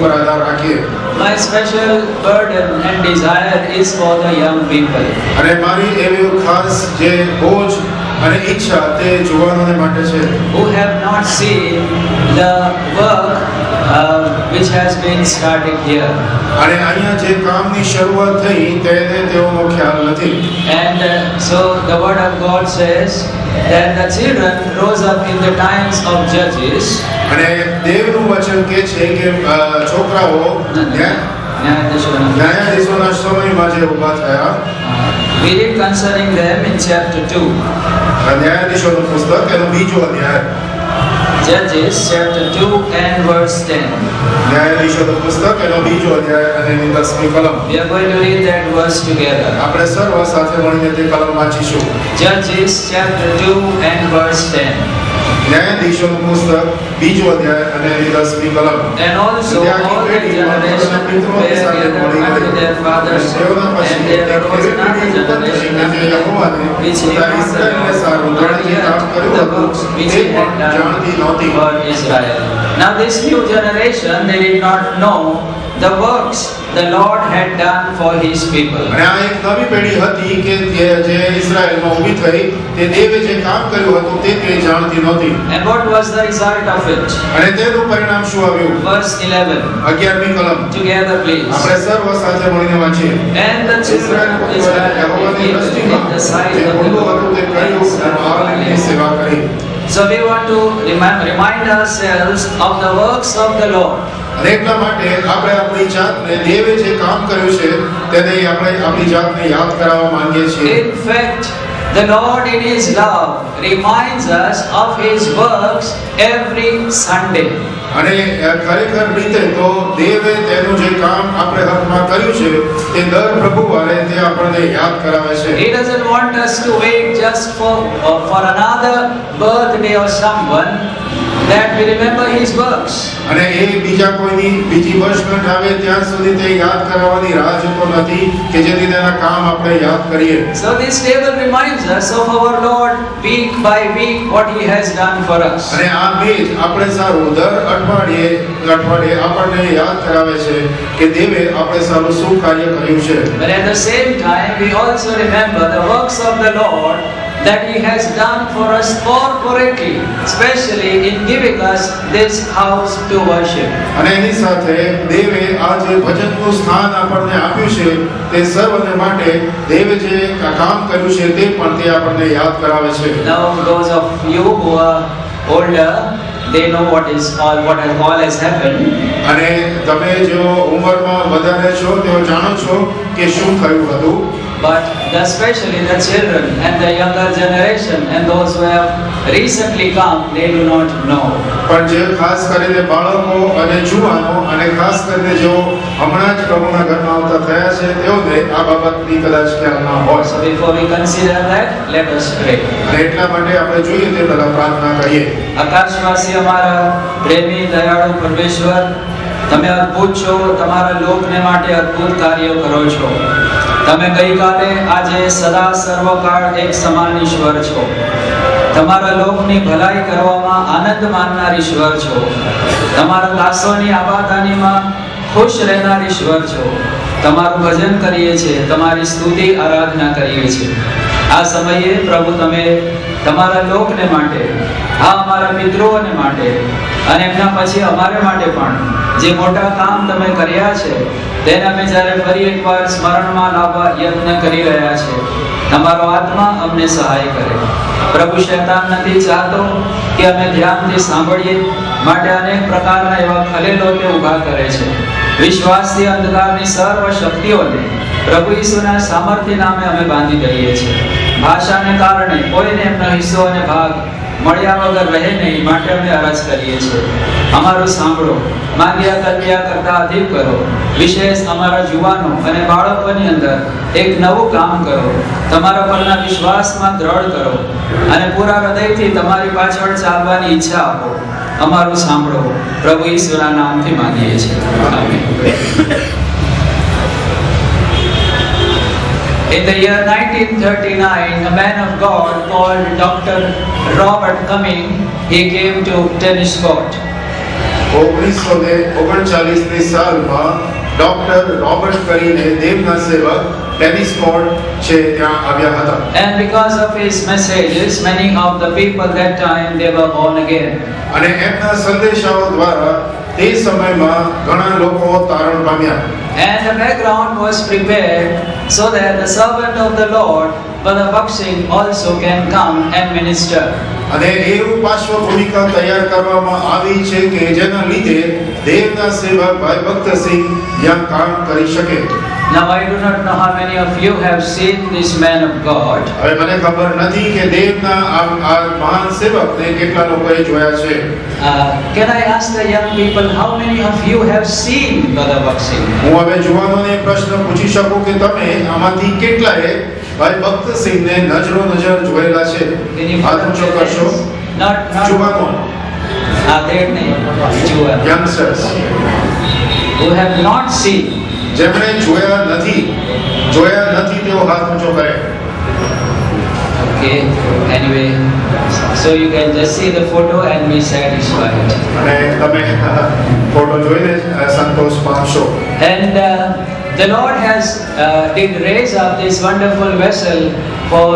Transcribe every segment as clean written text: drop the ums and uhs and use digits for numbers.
પર આધાર રાખીએ. My special burden and desire is for the young people અને મારી એવી ખાસ જે બોજ અને ઈચ્છા તે જુવાનોને માટે છે who have not seen the work which has been started here. અને અહીંયા જે કામની શરૂઆત થઈ તેને તેઓનો ખ્યાલ નથી. And so the word of God says that the children rose up in the times of Judges. અને દેવનું વચન કહે છે કે છોકરાઓ ન્યાયાધીશોના સમયમાં જે ઊભા થયા. We read concerning them in chapter 2. ન્યાયાધીશોનું પુસ્તક એનો બીજો અધ્યાય. Judges chapter 2 and verse 10. ન્યાયાધીશોનું પુસ્તક એનો બીજો અધ્યાય અને એની 10મી કલમ. We are going to read that verse together. આપણે સર્વ સાથે મળીને તે કલમ વાંચીશું. Judges chapter 2 and verse 10. ન્યાયાધીશોનું પુસ્તક બીજો અધ્યાય અને એની 10મી કલમ. And also all the generation were gathered unto their fathers, and there arose another generation after them, which knew not the Lord, nor yet the books which he had done for Israel. Now this new generation, they did not know the works the Lord had done for his people. અને આ એક નવી પેઢી હતી કે જે ઇઝરાયલમાં ઊભી થઈ તે દેવે જે કામ કર્યું હતું તે જાણતી નહોતી. And what was the result of it? અને તેનું પરિણામ શું આવ્યું? Verse 11. 11મી કલમ. Together please. આપણે સર્વ સાથે મળીને વાંચીએ. And the children of Israel did in the sight of the Lord and served સેવા કરી. So we want to remind ourselves of the works of the Lord. અને એટલા માટે આપણે આપણી જાતને દેવે જે કામ કર્યું છે તેને આપણે આપણી જાતને યાદ કરાવવા માંગીએ છીએ. In fact, the Lord in his love reminds us of his works every Sunday. અને ખરેખર રીતે તો દેવે તેનું જે કામ આપણે હકમાં કર્યું છે તે દર પ્રભુવારે તે આપણને યાદ કરાવે છે. He doesn't want us to wait just for another birthday or someone that we remember his works. અને એ બીજા કોઈની બીજી વર્ષગાંઠ આવે ત્યાં સુધી તે યાદ કરાવવાની રાહ જોતો નથી કે જેથી તેના કામ આપણે યાદ કરીએ. So this table reminds us of our Lord week by week what he has done for us. અને આ મેજ આપણે સારું દર અઠવાડિયે આપણને યાદ કરાવે છે કે દેવે આપણે સારું શું કાર્ય કર્યું છે. But at the same time we also remember the works of the Lord that he has done for us corporately, especially in giving us this house to worship. અને એની સાથે દેવે આ જે ભજનનું સ્થાન આપણને આપ્યું છે તે સર્વને માટે દેવે જે કામ કર્યું છે તે પણ તે આપણને યાદ કરાવે છે. Now those of you who are older, they know what all has happened. અને તમે જો ઉંમરમાં વધારે છો તેઓ જાણો છો કે શું થયું હતું. But especially the children and the younger generation and those who have recently come, they do not know. પણ જે ખાસ કરીને બાળકો અને જુવાનો અને ખાસ કરીને જેઓ હમણાં જ પ્રભુના ઘરમાં આવતા થયા છે તેઓને આ બાબતની કદાચ ખ્યાલ ના હોય. So before we consider that, let us pray. અને એટલા માટે આપણે જોઈએ તે પહેલા પ્રાર્થના કરીએ. આકાશવાસી અમારા પ્રેમી દયાળુ પરમેશ્વર, તમે અદ્ભુત છો, તમારા લોકને માટે અદ્ભુત કાર્ય કરો છો. તમે ગઈકાલે આજે સદા સર્વકાળ એક સમાન ઈશ્વર છો. તમારા લોકની ભલાઈ કરવામાં આનંદ માનનાર ઈશ્વર છો. તમારા દાસોની આબાદાનીમાં ખુશ રહેનાર ઈશ્વર છો. તમારું ભજન કરીએ છીએ, તમારી સ્તુતિ આરાધના કરીએ છીએ. આ સમયે પ્રભુ તમે તમારા લોકને માટે, આ અમારા મિત્રોને માટે અને એમના પછી અમારે માટે પણ જે મોટા કામ તમે કર્યા છે તેને અમે જ્યારે ફરી એકવાર સ્મરણમાં લાવવા યત્ન કરી રહ્યા છે. તમારો આત્મા અમને સહાય કરે. પ્રભુ શૈતાન નથી ચાહતો કે અમે ધ્યાનથી સાંભળીએ, માટે અનેક પ્રકારના એવા ખલેલો તે ઊભા કરે છે. વિશ્વાસથી અંધકારની સર્વ શક્તિઓને પ્રભુ ઈસુના સામર્થ્ય નામે અમે બાંધી દઈએ છીએ. ભાષાને કારણે કોઈને એમનો હિસ્સો અને ભાગ મળ્યા વગર રહે નહીં, માટે અમે અરજ કરીએ છીએ. અમારું સાંભળો, માંગ્યા કલ્પ્યા કરતા અધિક કરો. વિશેષ અમારા જુવાનો અને બાળકોની અંદર એક નવું કામ કરો. તમારા પરના વિશ્વાસમાં દ્રઢ કરો અને પૂરા હૃદયથી તમારી પાછળ ચાલવાની ઈચ્છા આપો. અમારું સાંભળો, પ્રભુ ઈસુના નામથી માંગીએ છીએ. Amen. In the year 1939, a man of God called Dr. Robert Cumming, he came to tennis court. 1939ની સાલમાં ડોક્ટર રોબર્ટ કરીને દેવના સેવક ડેનિસ કોર્ટ છે ત્યાં આવ્યા હતા. And because of his messages, many of the people that time they were born again. અને એમના સંદેશાઓ દ્વારા તે સમયમાં ઘણા લોકો તારણ પામ્યા. And the background was prepared so that the servant of the Lord, Brother Bakshing, also can come and minister. અને એવું પાર્શ્વભૂમિકા તૈયાર કરવામાં આવી છે કે જેના લીધે દેવના સેવક ભાઈ ભક્તસિંહ ત્યાં કામ કરી શકે. Now I do not know how many of you have seen this man of God. હવે મને ખબર નથી કે દેવના આ મહાન સેવકને કેટલા લોકોએ જોયા છે. Can I ask the young people, how many of you have seen Brother Bakshing? હું હવે જુવાનોને પ્રશ્ન પૂછી શકું કે તમે આમાંથી કેટલાએ ભાઈ ભક્તસિંહને નજરો નજર જોયેલા છે? Can you હાથ ઊંચો કરશો. Not જુવાનો, their name. Juwan. Youngsters Who have not seen. જેમણે જોયા નથી તેઓ હાથ ઊંચો કરે. Okay. Anyway, so you can just see the photo and be satisfied. અને તમે ફોટો જોઈને સંતોષ પામશો. And the Lord has did raise up this wonderful vessel for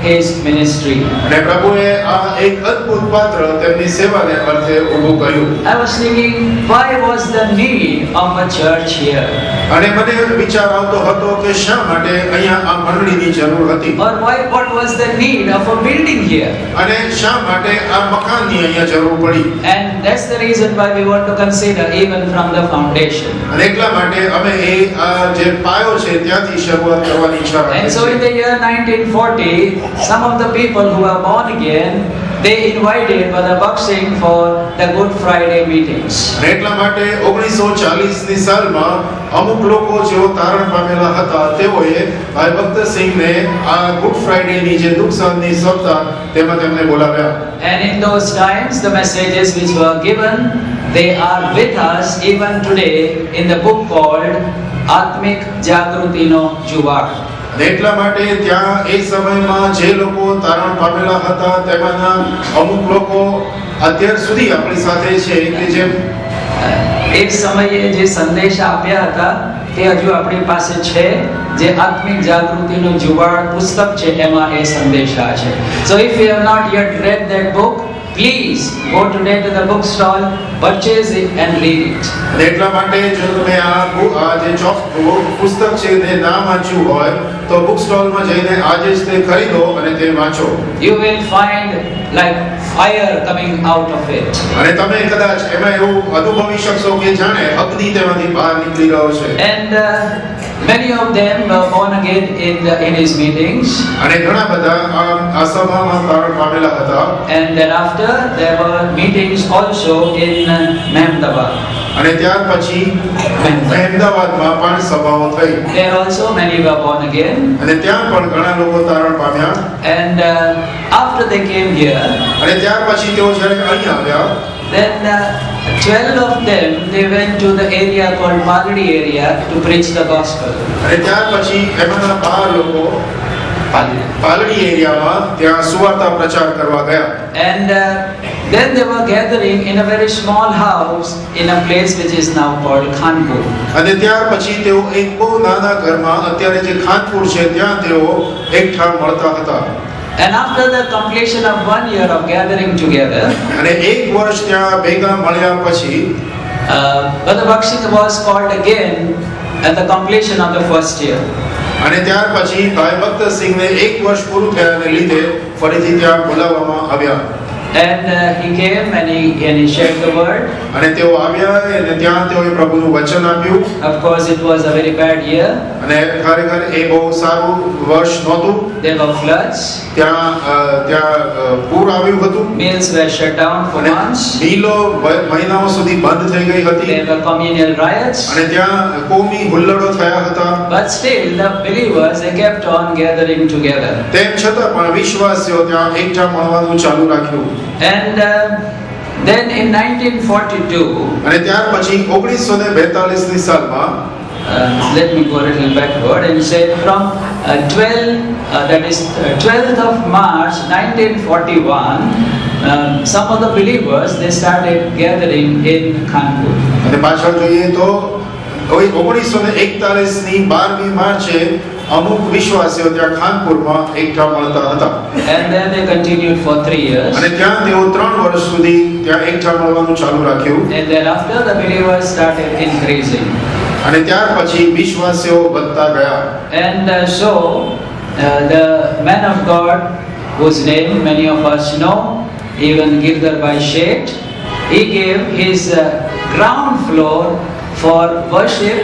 his ministry. અને પ્રભુએ આ એક અદ્ભુત પાત્ર તેમની સેવાને અર્થે ઊભું કર્યું. I was thinking, why was the need of a church here? અને મને વિચાર આવતો હતો કે શા માટે અહીંયા આ મંડળીની જરૂર હતી, Or what was the need of a building here? અને શા માટે આ મકાનની અહીંયા જરૂર પડી. And that's the reason why we want to consider even from the foundation. અને એટલા માટે અમે આ જે પાયો છે ત્યાંથી શરૂઆત કરવાની ઈચ્છા And રાખીએ so in છીએ. the year 1940, some of the people who were born again, they invited Brother Bakshing for the Good Friday meetings. અને એટલા માટે 1940ની સાલમાં અમુક લોકો જેઓ તારણ પામેલા હતા તેઓએ ભાઈ ભક્તસિંહને આ ગુડ ફ્રાઈડેની જે દુઃખ સહનની સપ્તાહ તેમાં તેમને બોલાવ્યા. And in those times, the messages which were given, they are with us even today in the book called Atmik Jagrutino Juwar. અને એટલા માટે ત્યાં એ સમયમાં જે લોકો તારણ પામેલા હતા તેમાંના અમુક લોકો અત્યાર સુધી આપણી સાથે છે કે જે એક સમયે જે સંદેશા આપ્યા હતા તે હજુ આપણી પાસે છે, જે આત્મિક જાગૃતિનું જુવાળ પુસ્તક છે એમાં એ સંદેશા છે. So if you have not yet read that book, please go today to the bookstall, purchase it and read it. અને એટલા માટે જો તમે આ જે પુસ્તક છે તે ના વાંચ્યું હોય તો બુક સ્ટોલમાં જઈને આજે જ તે ખરીદો અને તે વાંચો. You will find like fire coming out of it. અને તમે કદાચ એમાં એવું અનુભવી શકશો કે જાણે અગ્નિ તેમાંથી બહાર નીકળી રહ્યો છે. And many of them were born again in his meetings. અને ઘણા બધા આ સભામાં તારણ પામેલા હતા. And thereafter there were meetings also in Mehmdabad. અને ત્યાર પછી અમદાવાદમાં પણ સભાઓ થઈ. There also many were born again. અને ત્યાં પણ ઘણા લોકો તારણ પામ્યા. And after they came here, અને ત્યાર પછી તેઓ જ્યારે અહીં આવ્યા then 12 of them they went to the area called Pagadi area to preach the gospel. અને ત્યાર પછી એમાંના 12 લોકો પાલડી એરિયામાં ત્યાં સુવાર્તા પ્રચાર કરવા ગયા. And then they were gathering in a very small house in a place which is now called Khanpur. અને ત્યાર પછી તેઓ એક બહુ નાના ઘરમાં અત્યારે જે ખાનપુર છે ત્યાં તેઓ એકઠા મળતા હતા. And after the completion of 1 year of gathering together, અને એક વર્ષ ત્યાં ભેગા મળ્યા પછી Brother Bakshing was called again at the completion of the first year. અને ત્યાર પછી ભાઈ ભક્તસિંહને એક વર્ષ પૂરું થયાને લીધે ફરીથી ત્યાં બોલાવવામાં આવ્યા. And he came and he shared the word. અને તેઓ આવ્યા અને ત્યાં તેઓએ પ્રભુનું વચન આપ્યું. Of course it was a very bad year. અને ખરેખર એ બહુ સારું વર્ષ નહોતું. There were floods. ત્યાં પૂર આવ્યું હતું. Mills were shut down for months. મિલો મહિનાઓ સુધી બંધ થઈ ગઈ હતી. There were communal riots. અને ત્યાં કોમી હુલ્લડો થયા હતા. But still the believers they kept on gathering together. તેમ છતાં પણ વિશ્વાસીઓ ત્યાં એકઠા મળવાનું ચાલુ રાખ્યું. And then in 1942, અને ત્યાર પછી 1942ની સાલમાં let me go a little backward and say from 12th of March 1941 some of the believers, they started gathering in Kanpur. અને પાછળ જોઈએ તો 1941 ની 12મી માર્ચે અમુક વિશ્વાસીઓ ત્યાં ખાનપુરમાં એકઠા મળતા હતા And then they continued for 3 years. અને ત્યાં તેઓ 3 વર્ષ સુધી ત્યાં એકઠા મળવાનું ચાલુ રાખ્યું And then after, the believers started increasing. અને ત્યાર પછી વિશ્વાસીઓ વધતા ગયા And the man of God, whose name many of us know, even Girdhar Bhai Sheth, he gave his ground floor for worship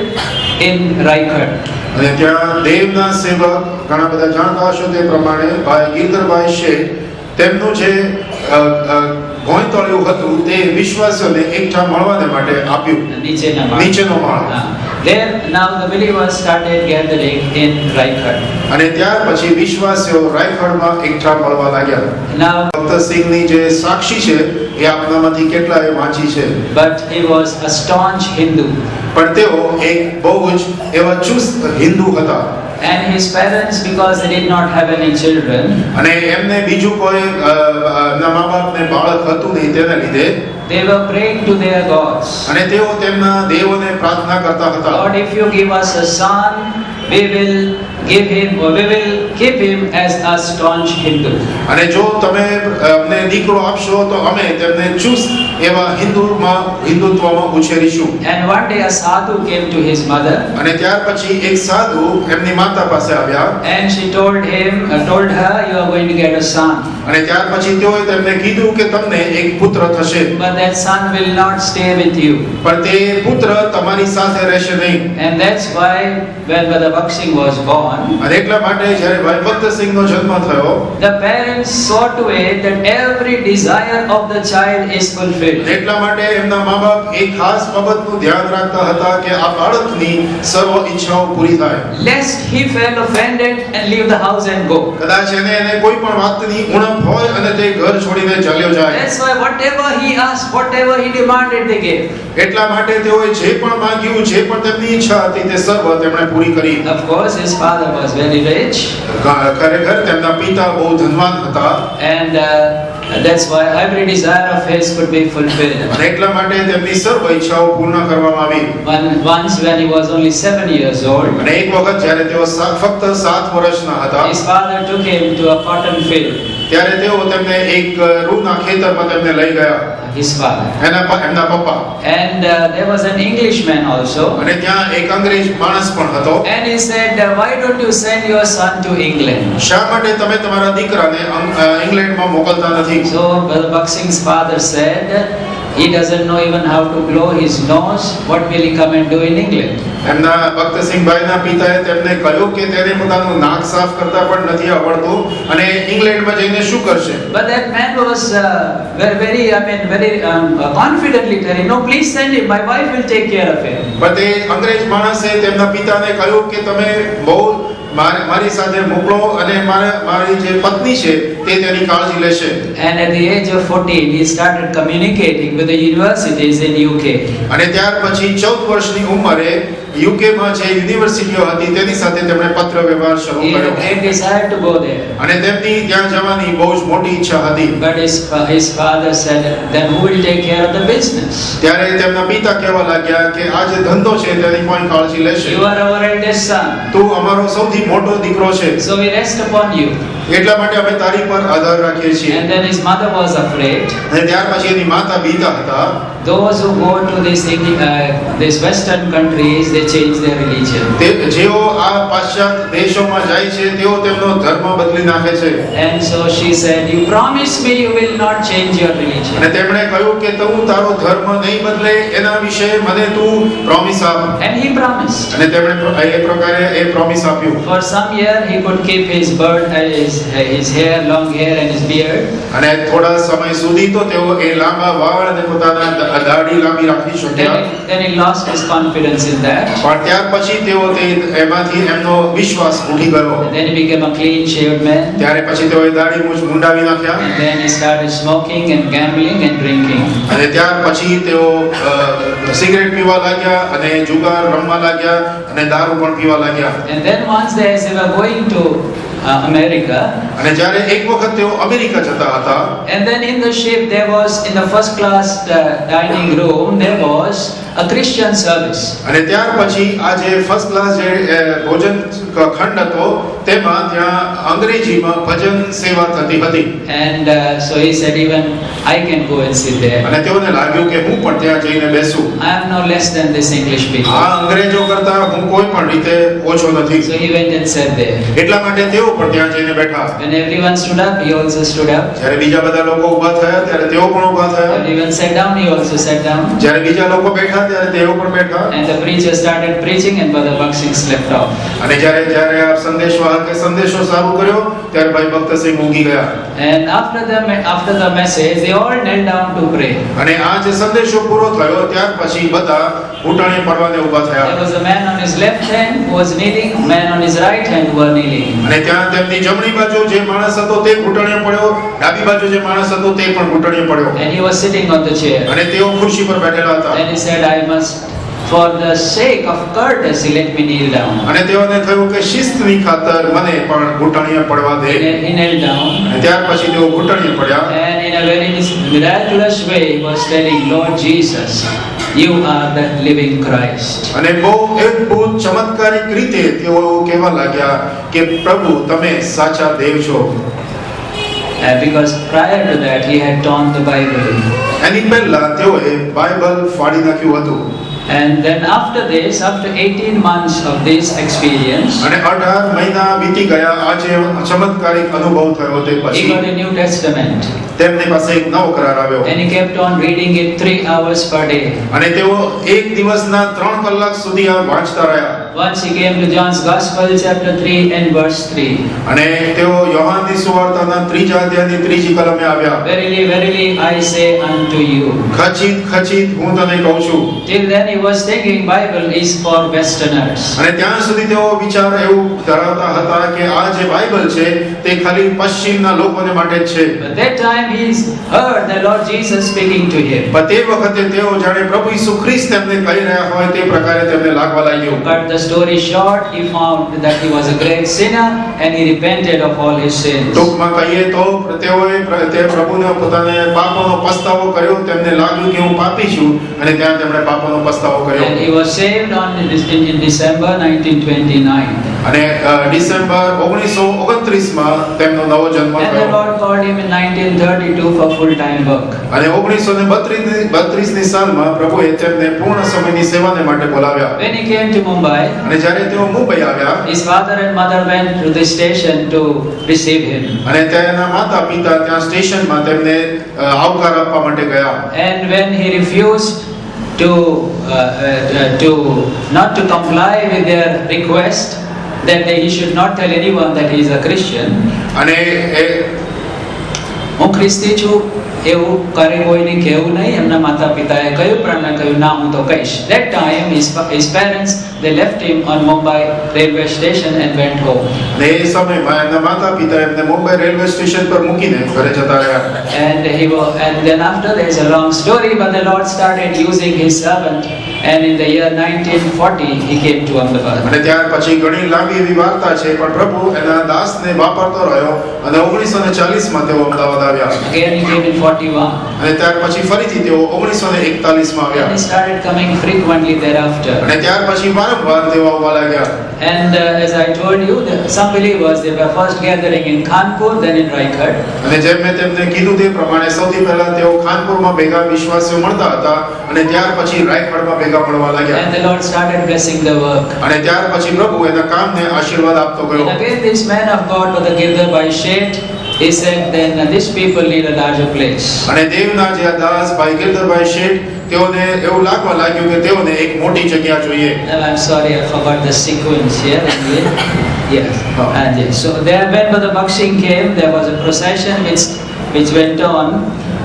in Raigad. અને ત્યાં દેવના સેવક ઘણા બધા જાણતા હશો તે પ્રમાણે ભાઈ ગિરધરભાઈ શેઠ તેમનું જે ગોંયતળિયું હતું તે વિશ્વાસીઓને એકઠા મળવાને માટે આપ્યું નીચેનો માળ There now the believers started gathering in Raigad. અને ત્યાર પછી વિશ્વાસીઓ રાયગઢમાં એકઠા મળવા लाग्યા Now, ભક્ત સિંહની જે સાક્ષી છે એ આપનામાંથી કેટલાએ વાંચી છે but he was a staunch Hindu, પણ તેઓ એક બહુ જ એવા ચુસ્ત હિન્દુ હતા and his parents, because they did not have any children, અને એમને બીજું કોઈ એમના મા-બાપને બાળક હતું નહીં તેના લીધે they were praying to their gods. અને તેઓ તેમના દેવોને પ્રાર્થના કરતા હતા Lord, if you give us a son, we will keep him as a staunch Hindu. અને જો તમે અમને દીકરો આપશો તો અમે તેમને ચુસ્ત એવા હિન્દુત્વમાં ઉછેરીશું And one day a sadhu came to his mother, અને ત્યાર પછી એક સાધુ એમની માતા પાસે આવ્યા and she told her, you are going to get a son, અને ત્યાર પછી તેઓએ તેમને કીધું કે તમને એક પુત્ર થશે but that son will not stay with you. પણ તે પુત્ર તમારી સાથે રહેશે નહીં And that's why when Brother Bhakt Singh was born, અને એટલા માટે જ્યારે ભાઈ ભક્ત સિંહનો જન્મ થયો the parents saw to it that every desire of the child is fulfilled. એટલા માટે એમના મા-બાપ એક ખાસ બાબતનું ધ્યાન રાખતા હતા કે આ બાળકની સર્વ ઈચ્છાઓ પૂરી થાય Lest he felt offended and leave the house and go. કદાચ એને કોઈ પણ વાતની ઉણપ હોય અને તે ઘર છોડીને ચાલ્યો જાય That's why whatever he asked, whatever he demanded, they gave. એટલા માટે તેઓએ જે પણ માંગ્યું જે પણ તેમની ઈચ્છા હતી તે સર્વ તેમણે પૂરી કરી Of course, his father was very rich, ખરેખર તેમના પિતા બહુ ધનવાન હતા and that's why every desire of his could be fulfilled. અને એટલા માટે તેમની સર્વ ઈચ્છાઓ પૂર્ણ કરવામાં આવી Once when he was only 7 years old, અને એક વખત જ્યારે તેઓ ફક્ત 7 વર્ષના હતા his father took him to a cotton field. ત્યારે તેઓ તેમને એક રૂના ખેતરમાં તેમને લઈ ગયા His father. એમના પપ્પા And there was an Englishman also. અને ત્યાં એક અંગ્રેજ માણસ પણ હતો And he said, why don't you send your son to England? શા માટે તમે તમારા દીકરાને ઇંગ્લેન્ડમાં મોકલતા નથી So Brother Bhakt Singh's father said, he doesn't know even how to blow his nose. What will he come and do in England? એમના ભક્તસિંહભાઈના પિતાએ તેમને કહ્યું કે તેને પોતાનું નાક સાફ કરતા પણ નથી આવડતું અને ઇંગ્લેન્ડમાં જઈને શું કરશે But that man was very confidently telling, no, please send him. My wife will take care of him. પણ તે અંગ્રેજ માણસે તેમના પિતાને કહ્યું કે તમે બહુ મારી સાથે મોકલો અને મારી જે પત્ની છે તે તેની કાળજી લેશે And at the age of 14, he started communicating with the universities in UK. અને ત્યાર પછી 14 વર્ષની ઉંમરે યુકેમાં જે યુનિવર્સિટીઓ હતી તેની સાથે તેમણે પત્ર વ્યવહાર શરૂ He had કર્યો a great desire to go there. અને તેમની ત્યાં જવાની બહુ જ મોટી ઈચ્છા હતી But his father said, then who will take care of the business? ત્યારે તેમના પિતા કહેવા લાગ્યા કે આ જે ધંધો છે તેની કોઈ કાળજી લેશે You are our eldest son, તું અમારો સૌથી મોટો દીકરો છે so we rest upon you. એટલા માટે અમે તારી પર આધાર રાખીએ છીએ And then his mother was afraid. અને ત્યાર પછી એની માતા બીતા હતા Those who go to these Western countries, they change their religion. જેઓ આ પાશ્ચાત્ય દેશોમાં જાય છે તેઓ તેમનો ધર્મ બદલી નાખે છે And so she said, you promise me you will not change your religion. અને તેમણે કહ્યું કે તું તારો ધર્મ નહીં બદલે એના વિશે મને તું પ્રોમિસ આપ And he promised. અને તેમણે એ પ્રકારે એ પ્રોમિસ આપ્યું For some year he could keep his hair, long hair and his beard. અને થોડા સમય સુધી તો તેઓ એ લાંબા વાળ અને પોતાના દાઢી લાંબી રાખી શક્યા Then he lost his confidence in that. પણ ત્યાર પછી તેઓ એમાંથી એમનો વિશ્વાસ ઉઠી ગયો And then he became a clean shaved man. ત્યારે પછી તેઓએ દાઢી મૂછ મુંડાવી નાખ્યા And then he started smoking and gambling and drinking. અને ત્યાર પછી તેઓ સિગરેટ પીવા लाग्યા અને જુગાર રમવા लाग्યા અને દારૂ પણ પીવા लाग्યા And then once they were going to America. અને જ્યારે એક વખત તેઓ અમેરિકા જતા હતા, And then in the ship there was, in the first class dining room, there was a Christian service. અને ત્યાર પછી આ જે ફર્સ્ટ ક્લાસ જે ભોજન ખંડ હતો તેમાં ત્યાં અંગ્રેજીમાં ભજન સેવા થતી હતી. And so he said, even I can go and sit there. અને તેઓને લાગ્યું કે હું પણ ત્યાં જઈને બેસું. I am no less than this English people. આ અંગ્રેજો કરતા હું કોઈ પણ રીતે ઓછો નથી. So he went and sat there. એટલા માટે તેઓ પણ ત્યાં જઈને બેઠા. When everyone stood up, he also stood up. જ્યારે બીજા બધા લોકો ઊભા થયા ત્યારે તેઓ પણ ઊભા થયા. Everyone sat down, he also sat down. જ્યારે બીજા લોકો બેઠા ત્યારે તેઓ પણ બેઠા. And the preacher started preaching and Brother Baksing slept off. અને જ્યારે જ્યારે આ સંદેશવાહકે સંદેશો ચાલુ કર્યો ત્યારે ભાઈ ભક્તસિંહ ઊંઘી ગયા. And after the message, they all knelt down to pray. અને આ જે સંદેશો પૂરો થયો ત્યાર પછી બધા ઘૂંટણે પડવાને ઊભા થયા. There was a man on his left hand who was kneeling, a man on his right hand who were kneeling. અને ત્યાં તેમની જમણી બાજુ જે માણસ હતો તે ઘૂંટણે પડ્યો, ડાબી બાજુ જે માણસ હતો તે પણ ઘૂંટણે પડ્યો. And he was sitting on the chair. અને તેઓ ખુરશી પર બેઠેલા હતા. And he said, I must, for the sake of courtesy, let me kneel down. અને તેઓને થયું કે શિસ્તની ખાતર મને પણ ઘૂંટણીએ પડવા દે. And he knelt down. અને ત્યાર પછી તેઓ ઘૂંટણીએ પડ્યા. And in a very miraculous way, he was telling, Lord Jesus, you are the living Christ. અને બહુ અદ્ભુત ચમત્કારિક રીતે તેઓ કહેવા લાગ્યા કે પ્રભુ તમે સાચા દેવ છો. Because prior to that, he had torn the Bible. એની પહેલા તેઓએ બાઇબલ ફાડી નાખ્યું હતું. And then after this, after 18 months of this experience, અને 18 મહિના વીતી ગયા. આ જે ચમત્કારિક અનુભવ થયો તે he પછી got a New Testament. તેમની પાસે એક નવો કરાર આવ્યો. And he kept on reading it 3 hours per day. અને તેઓ એક દિવસના 3 કલાક સુધી આ વાંચતા રહ્યા. Once he came to John's Gospel, chapter 3 and verse 3. અને તેઓ યોહાનની સુવાર્તાના 3જા અધ્યાયની 3જી કલમે આવ્યા. Verily, verily, I say unto you. ખચિત ખચિત હું તને કહું છું. Till then he was thinking Bible is for Westerners. અને ત્યાં સુધી તેઓ વિચાર એવું ધરાવતા હતા કે આ જે બાઇબલ છે તે ખાલી પશ્ચિમના લોકોને માટે જ છે. But that time he heard the Lord Jesus speaking to him. પણ તે વખતે તેઓ જાણે પ્રભુ ઈસુ ખ્રિસ્ત તેમને કહી રહ્યા હોય તે પ્રકારે તેમને લાગવા લાગ્યું. Cut the story short, he found that he was a great sinner and he repented of all his sins. ટૂંકમાં કહીએ તો તેઓએ તે પ્રભુને પોતાને પાપોનો પસ્તાવો કર્યો. તેમને લાગ્યું કે હું પાપી છું અને ત્યાં તેમણે પાપોનો પસ્તાવો કર્યો. And he was saved in December 1929. અને ડિસેમ્બર 1929 માં તેમનો નવો જન્મ And the થયો. Lord called him in 1932 for full-time work. અને 1932 ની સાલમાં પ્રભુએ તેમને પૂર્ણ સમયની સેવાને માટે બોલાવ્યા. When he came to Mumbai, અને જ્યારે તેઓ મુંબઈ આવ્યા his father and mother went to the station to receive him. અને તેના માતા પિતા ત્યાં સ્ટેશનમાં તેમને આવકાર આપવા માટે ગયા. And when he refused to not to comply with their request that he should not tell anyone that he is a Christian, અને હું ખ્રિસ્તી છું એવું કરે કોઈને કહેવું નહીં. એમના માતા પિતાએ કહ્યું પણ એમણે કહ્યું ના હું તો કહીશ. That time his parents, they left him on Mumbai railway station and went home. અને એ સમયમાં એમના માતા પિતા એમને મુંબઈ રેલવે સ્ટેશન પર મૂકીને ઘરે જતા રહ્યા. And then after, there's a long story, but the Lord started using his servant, and in the year 1940 he came to Ahmedabad. અને ત્યાર પછી ઘણી લાંબી એવી વાર્તા છે પણ પ્રભુ એના દાસને વાપરતો રહ્યો અને 1940 માં તેઓ અમદાવાદ આવ્યા. Again he came in 41. અને ત્યાર પછી ફરીથી તેઓ 1941 માં And આવ્યા. he started coming frequently thereafter. અને ત્યાર પછી વારંવાર તેઓ આવવા લાગ્યા. And as I told you, some believers, they were first gathering in Kanpur, then in Raigad. અને જેમ મેં તેમને કીધું તે પ્રમાણે સૌથી પહેલા તેઓ ખાનપુરમાં ભેગા વિશ્વાસીઓ મળતા હતા અને ત્યાર પછી રાયગઢમાં ભેગા મળવા લાગ્યા. And the Lord started blessing the work. અને ત્યાર પછી પ્રભુ એના કામને આશીર્વાદ આપતો ગયો. And again this man of God, Brother Girdhar Sheth, he said then these people need a larger place. અને દેવના જે આ દાસ ભાઈ ગિરધરભાઈ શેઠ તેઓને એવું લાગવા લાગ્યું કે તેઓને એક મોટી જગ્યા જોઈએ. I'm sorry, I forgot the sequence here. Yes. And so there, when Brother Baksing came, there was a procession which went on.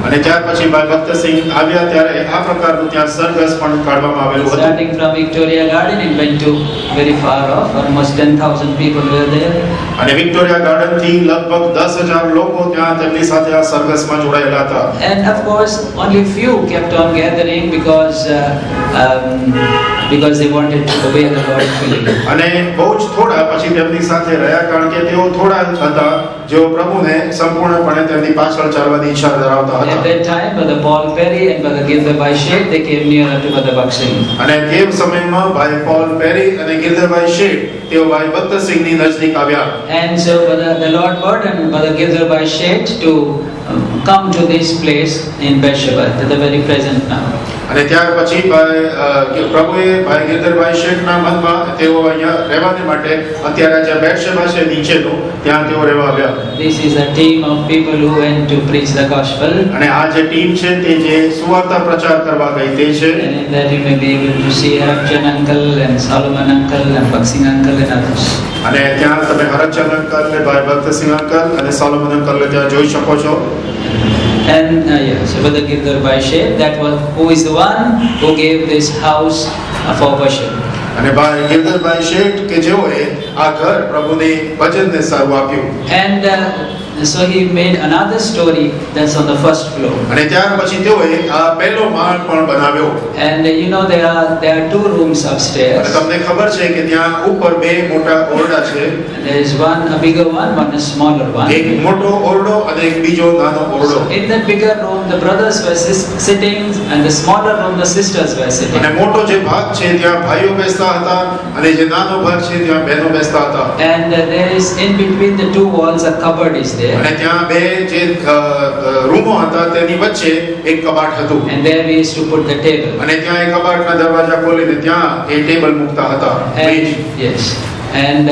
અને ત્યાર પછી ભાઈ ભક્તસિંહ આવ્યા ત્યારે આ પ્રકારનું ત્યાં સરઘસ પણ કાઢવામાં આવેલું હતું. Starting from Victoria Garden, it went to very far off. Almost 10,000 people were there. અને વિક્ટોરિયા ગાર્ડન થી લગભગ 10,000 લોકો ત્યાં તેમની સાથે આ સરઘસમાં જોડાયેલા હતા. And of course, only few kept on gathering because because they wanted to obey the Lord fully. અને બહુ જ થોડા પછી તેમની સાથે રહ્યા, કારણ કે તેઓ થોડા જ હતા જેઓ પ્રભુને સંપૂર્ણપણે તેમની પાછળ ચાલવાની ઈચ્છા ધરાવતા And at હતા. that time, Brother Paul Perry and Brother Gilderbhai Sheikh, they came nearer to Brother Bakshing. અને તે સમયમાં ભાઈ પોલ પેરી અને ગિરધરભાઈ શેઠ તેઓ ભાઈ ભક્તસિંહની નજદીક આવ્યા. And so the Lord burdened Brother Gilderbhai Sheikh to come to this place in Beersheba, to the very present now. અને ત્યાર પછી પ્રભુએ ભાઈ ગિરધરભાઈ શેઠના મનમાં તેઓ અહીંયા રહેવાને માટે અત્યારે જે બેરશેબા છે નીચેનું ત્યાં તેઓ રહેવા આવ્યા. This is a team of people who went to preach the gospel. અને આ જે ટીમ છે તે જે સુવાર્તા પ્રચાર કરવા ગઈ તે છે. And in that you may be able to see Harapjan uncle and Solomon uncle and Baksing uncle and others. અને ત્યાં તમે હરચંદ અંકલ ને ભાઈ ભક્તસિંહ અંકલ અને સોલોમન અંકલ ત્યાં જોઈ શકો છો. And so Brother Gilderbhai Sheikh, that was who is the one who gave this house for worship. અને ભાઈ ગિરધરભાઈ શેઠ કે જેઓએ આ ઘર પ્રભુની ભજનને સારું આપ્યું. And so he made another story that's on the first floor. અને ત્યાર પછી તેઓએ આ પહેલો માળ પણ બનાવ્યો. And you know there are two rooms અને upstairs. તમને ખબર છે કે ત્યાં ઉપર બે મોટા ઓરડા છે. There is one a bigger one a smaller one. એક મોટો ઓરડો અને એક બીજો નાનો ઓરડો. In that bigger room the brothers were sitting and the smaller room the sisters were sitting. અને મોટો જે ભાગ છે ત્યાં ભાઈઓ બેસતા હતા અને જે નાનો ભાગ છે ત્યાં બહેનો બેસતા હતા. And there is in between the two walls a cupboard is there. અને ત્યાં બે જે રૂમો હતા તેની વચ્ચે એક કબાટ હતું. And there we used to put the table. અને ત્યાં એ કબાટના દરવાજા ખોલીને ત્યાં એ ટેબલ મૂકતા હતા. And yes, and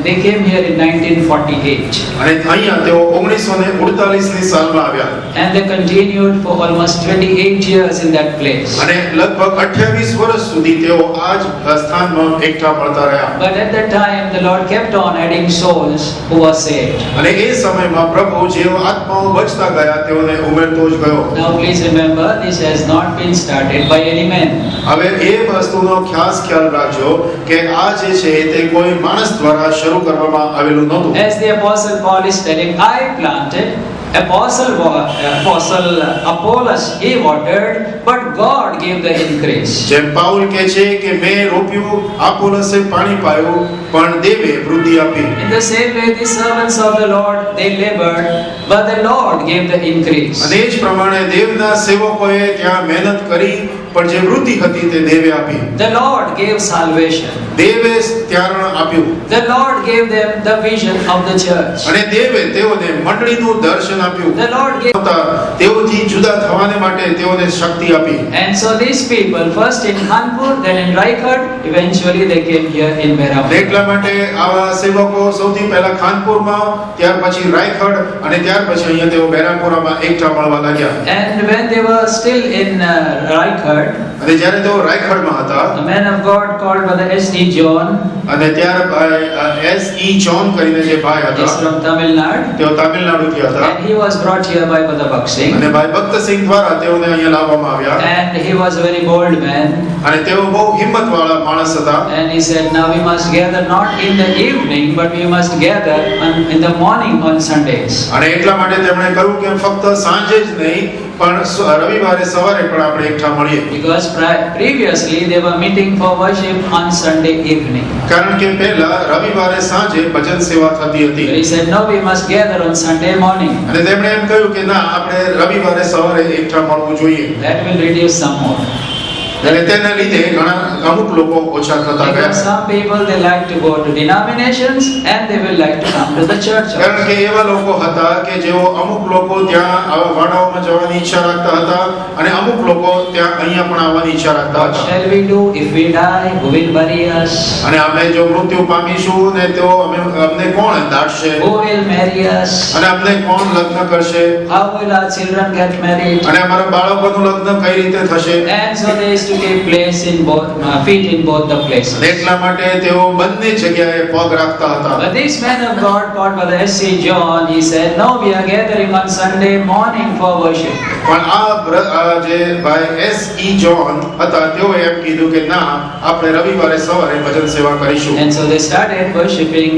they came here in 1948. અને અહીંયા તેઓ 1948 ની સાલમાં આવ્યા. And they continued for almost 28 years in that place. અને લગભગ 28 વર્ષ સુધી તેઓ આ જ સ્થાનમાં એકઠા મળતા રહ્યા. But at that time the Lord kept on adding souls who were saved. અને એ સમયમાં પ્રભુ જેઓ આત્માઓ બચતા ગયા તેઓને ઉમેરતો જ ગયો. Now please remember, this has not been started by any man. હવે એ વસ્તુનો ખાસ ખ્યાલ રાખજો કે આ જે છે તે કોઈ માણસ દ્વારા શરૂ કરવામાં આવેલું નહોતું. As the apostle Paul is telling, I planted, apostle Apollos he watered, but God gave the increase. જેમ પાઉલ કહે છે કે મેં રોપ્યું, આપોલોસે પાણી પાયું, પણ દેવે વૃદ્ધિ આપી. In the same way the servants of the Lord they labored, but the Lord gave the increase. અને એ જ પ્રમાણે દેવના સેવકોએ ત્યાં મહેનત કરી, પણ જે વૃદ્ધિ હતી તે દેવે આપી. The Lord gave salvation. દેવે ત્યારણ આપ્યું. The Lord gave them the vision of the church. અને દેવે તેઓને મંડળીનું દર્શન આપ્યું. The Lord gave, તેઓથી જુદા થવાને માટે તેઓને શક્તિ આપી. and so these people first in Kanpur, then in Raikad, eventually they came here in Meram. એટલા માટે આવા સેવકો સૌથી પહેલા ખાનપુરમાં, ત્યાર પછી રાયખડ અને ત્યાર પછી અહીંયા તેઓ બેરાપુરામાં એકઠા મળવા લાગ્યા. And when they were still in Raikad, અને જ્યારે તેઓ રાયખડમાં હતા the man of God called Brother S.D. John અને ત્યાર S.E. જોન કરીને જે ભાઈ હતા is from Tamil Nadu, તેઓ તામિલનાડુથી હતા. and he was brought here by Brother Baksing. અને ભાઈ ભક્તસિંહ દ્વારા તેઓને અહીંયા લાવવામાં આવ્યા. And he was a very bold man. અને તેઓ બહુ હિંમતવાળા માણસ હતા. And he said, now we must gather not in the evening, but we must gather in the morning on Sundays. અને એટલા માટે તેમણે કહ્યું કે ફક્ત સાંજે જ નહીં પણ રવિવારે સવારે પણ આપણે એકઠા મળીએ. Because previously they were meeting for worship on Sunday evening. કારણ કે પહેલા રવિવારે સાંજે ભજન સેવા થતી હતી. He said, no, we must gather on Sunday morning. અને તેમણે એમ કહ્યું કે ના, આપણે રવિવારે સવારે એકઠા મળવું જોઈએ. That will reduce some more. અને તેના લીધે અમુક લોકો ઓછા થતા ગયા. Because some people they like to go to denominations and they will like to come to the church. કારણ કે એવા લોકો હતા કે જેઓ અમુક લોકો ત્યાં આવા વાડાઓમાં જવાની ઈચ્છા રાખતા હતા અને અમુક લોકો ત્યાં અહીંયા પણ આવવાની ઈચ્છા રાખતા What હતા. shall we do if we die? Who will bury us? અને અમે જો મૃત્યુ પામીશું ને તો અમને કોણ દાટશે? Who will marry us? અને અમને કોણ લગ્ન કરશે? How will our children get married? અને અમારા બાળકોનું લગ્ન કઈ રીતે થશે? And so they used to take place in both feet in both the places. અને એટલા માટે તેઓ બંને જગ્યાએ પગ રાખતા હતા. But this man of God called Brother S.C. John, he said, no, we are gathering on Sunday morning for worship. પણ આ જે ભાઈ S.E. જોન હતા તેઓએ એમ કીધું કે ના, આપણે રવિવારે સવારે ભજન સેવા કરીશું. And so they started worshiping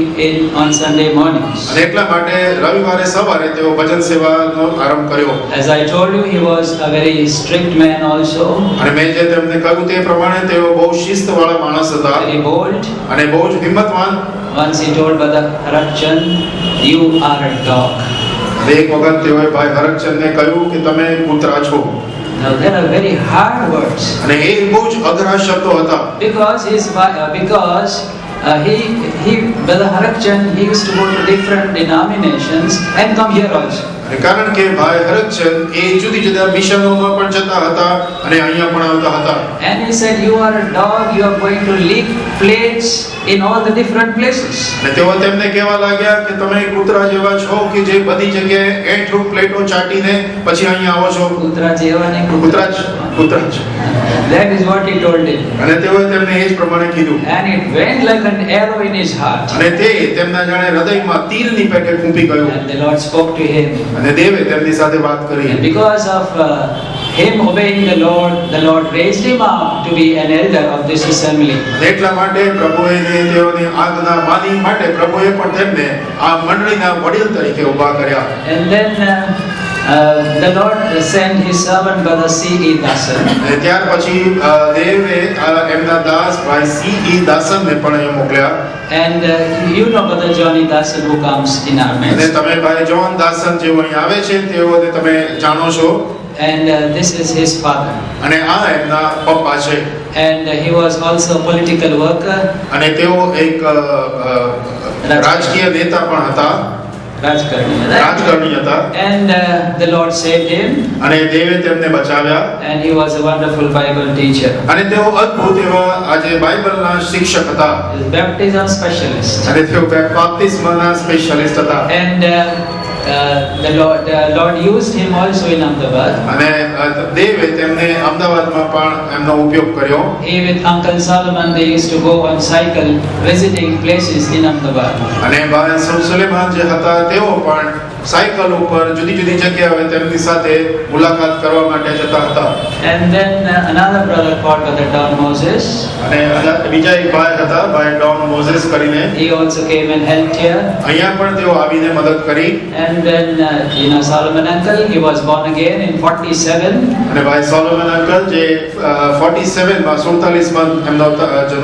on Sunday mornings. અને એટલા માટે રવિવારે સવારે તેઓ ભજન સેવાનો આરંભ કર્યો. As I told you, he was a very strict man also. અને મેં જે એમને કહ્યું તે પ્રમાણે તેઓ બહુ શિસ્તવાળા માણસ હતા very bold. અને બહુ જ હિંમતવાન. Once he told Brother Harakchand, "You are a dog." અને એક વખત તેઓએ ભાઈ હરકચંદને કહ્યું કે તમે કૂતરા છો. Now there are very hard words અને એ બહુ જ અઘરા શબ્દો હતા. because he Brother Harakchand, he used to go to different denominations and come here also. અને કારણ કે ભાઈ હરકચંદ એ જુદી જુદા મિશનોમાં પણ જતા હતા અને અહીંયા પણ આવતા હતા. And he said, "You are a dog, you are going to lick plates in all the different places." અને તેઓ તેમને કહેવા લાગ્યા કે તમે કૂતરા જેવા છો કે જે બધી જગ્યાએ એઠું પ્લેટો ચાટીને પછી અહીંયા આવો છો. કૂતરા જેવા ને કૂતરા જ. That is what he told him. અને તેઓએ તેમને એ જ પ્રમાણે કીધું. And it went like an arrow in his heart. અને તે તેમના જાણે હૃદયમાં તીરની પેટે ફૂંકી ગયું. And the Lord spoke to him. અને દેવે તેમની સાથે વાત કરી. And because of him obeying the Lord raised him up to be an elder of this assembly. અને એટલા માટે પ્રભુએ તેઓની આજ્ઞા માની માટે પ્રભુએ પણ તેમને આ મંડળીના વડીલ તરીકે ઊભા કર્યા. And then the Lord sent his servant Brother C.E. Dasan. અને ત્યાર પછી દેવે એમના દાસ ભાઈ C.E. દાસનને પણ અહીંયા મોકલ્યા. And you know Brother Johnny Dasan who comes in our અને midst. તમે ભાઈ જોન દાસન જેઓ અહીં આવે છે તેઓને તમે જાણો છો. And this is his father. અને આ એમના પપ્પા છે. And he was also a political worker. અને તેઓ એક રાજકીય નેતા પણ હતા. રાજકારણી હતા. And the Lord saved him. અને દેવે તેમને બચાવ્યા. And he was a wonderful Bible teacher. અને તેઓ અદ્ભુત એવા આજે બાઇબલના શિક્ષક હતા. He is baptism specialist. અને તેઓ બાપ્તિસ્માના સ્પેશિયાલિસ્ટ હતા. And the Lord used him also in Ahmedabad. અને દેવે તેમને અમદાવાદમાં પણ એમનો ઉપયોગ કર્યો. He with Uncle Solomon, they used to go on cycle visiting places in Ahmedabad. અને ભાઈ સુલેમાન જે હતા તેઓ પણ સાયકલ ઉપર જુદી જુદી જગ્યાએ તેમની સાથે મુલાકાત કરવા માટે જતા હતા. And then another brother called Brother Don Moses. અને બીજા એક ભાઈ હતા ભાઈ ડોન મોઝેસ કરીને. He also came and helped here. અહીંયા પણ તેઓ આવીને મદદ કરી. And then Solomon uncle, he was born again in 47. અને ભાઈ સોલોમન અંકલ જે 47 માં 47 માં એમનો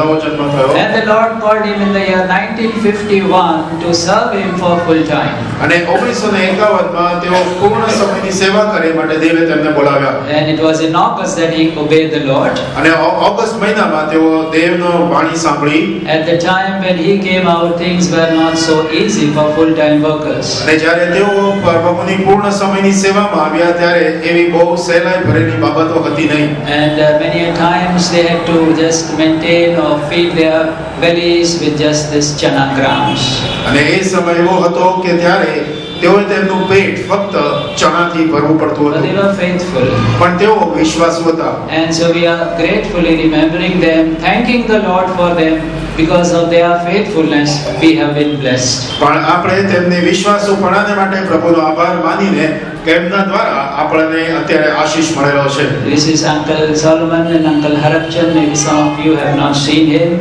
નવો જન્મ થયો. And the Lord called him in the year 1951 to serve him for full time. અને 1951 માં તેઓ પૂર્ણ સમયની સેવા કરે માટે દેવે તેમને બોલાવ્યા. And it was in August that he obeyed the Lord. અને ઓગસ્ટ મહિનામાં તેઓ દેવનો વાણી સાંભળી. At the time when he came out, things were not so easy for full-time workers. અને જ્યારે તેઓ પ્રભુની પૂર્ણ સમયની સેવામાં આવ્યા ત્યારે એવી બહુ સહેલાઈ ભરેલી બાબતો હતી નહીં. And many a times they had to just maintain or feed their bellies with just this chana grams. અને એ સમય એવો હતો કે ત્યારે તેઓએ તેમનું પેટ ફક્ત ચણાથી ભરવું પડતું But they હતું. were faithful. પણ તેઓ વિશ્વાસુ હતા. And so we are gratefully remembering them, thanking the Lord for them. Because of their faithfulness, we have been blessed. પણ આપણે તેમની વિશ્વાસુપણાને માટે પ્રભુનો આભાર માનીને કે એમના દ્વારા આપણને અત્યારે આશીષ મળેલો છે. This is Uncle Solomon and Uncle Harakchand. Maybe some of you have not seen him.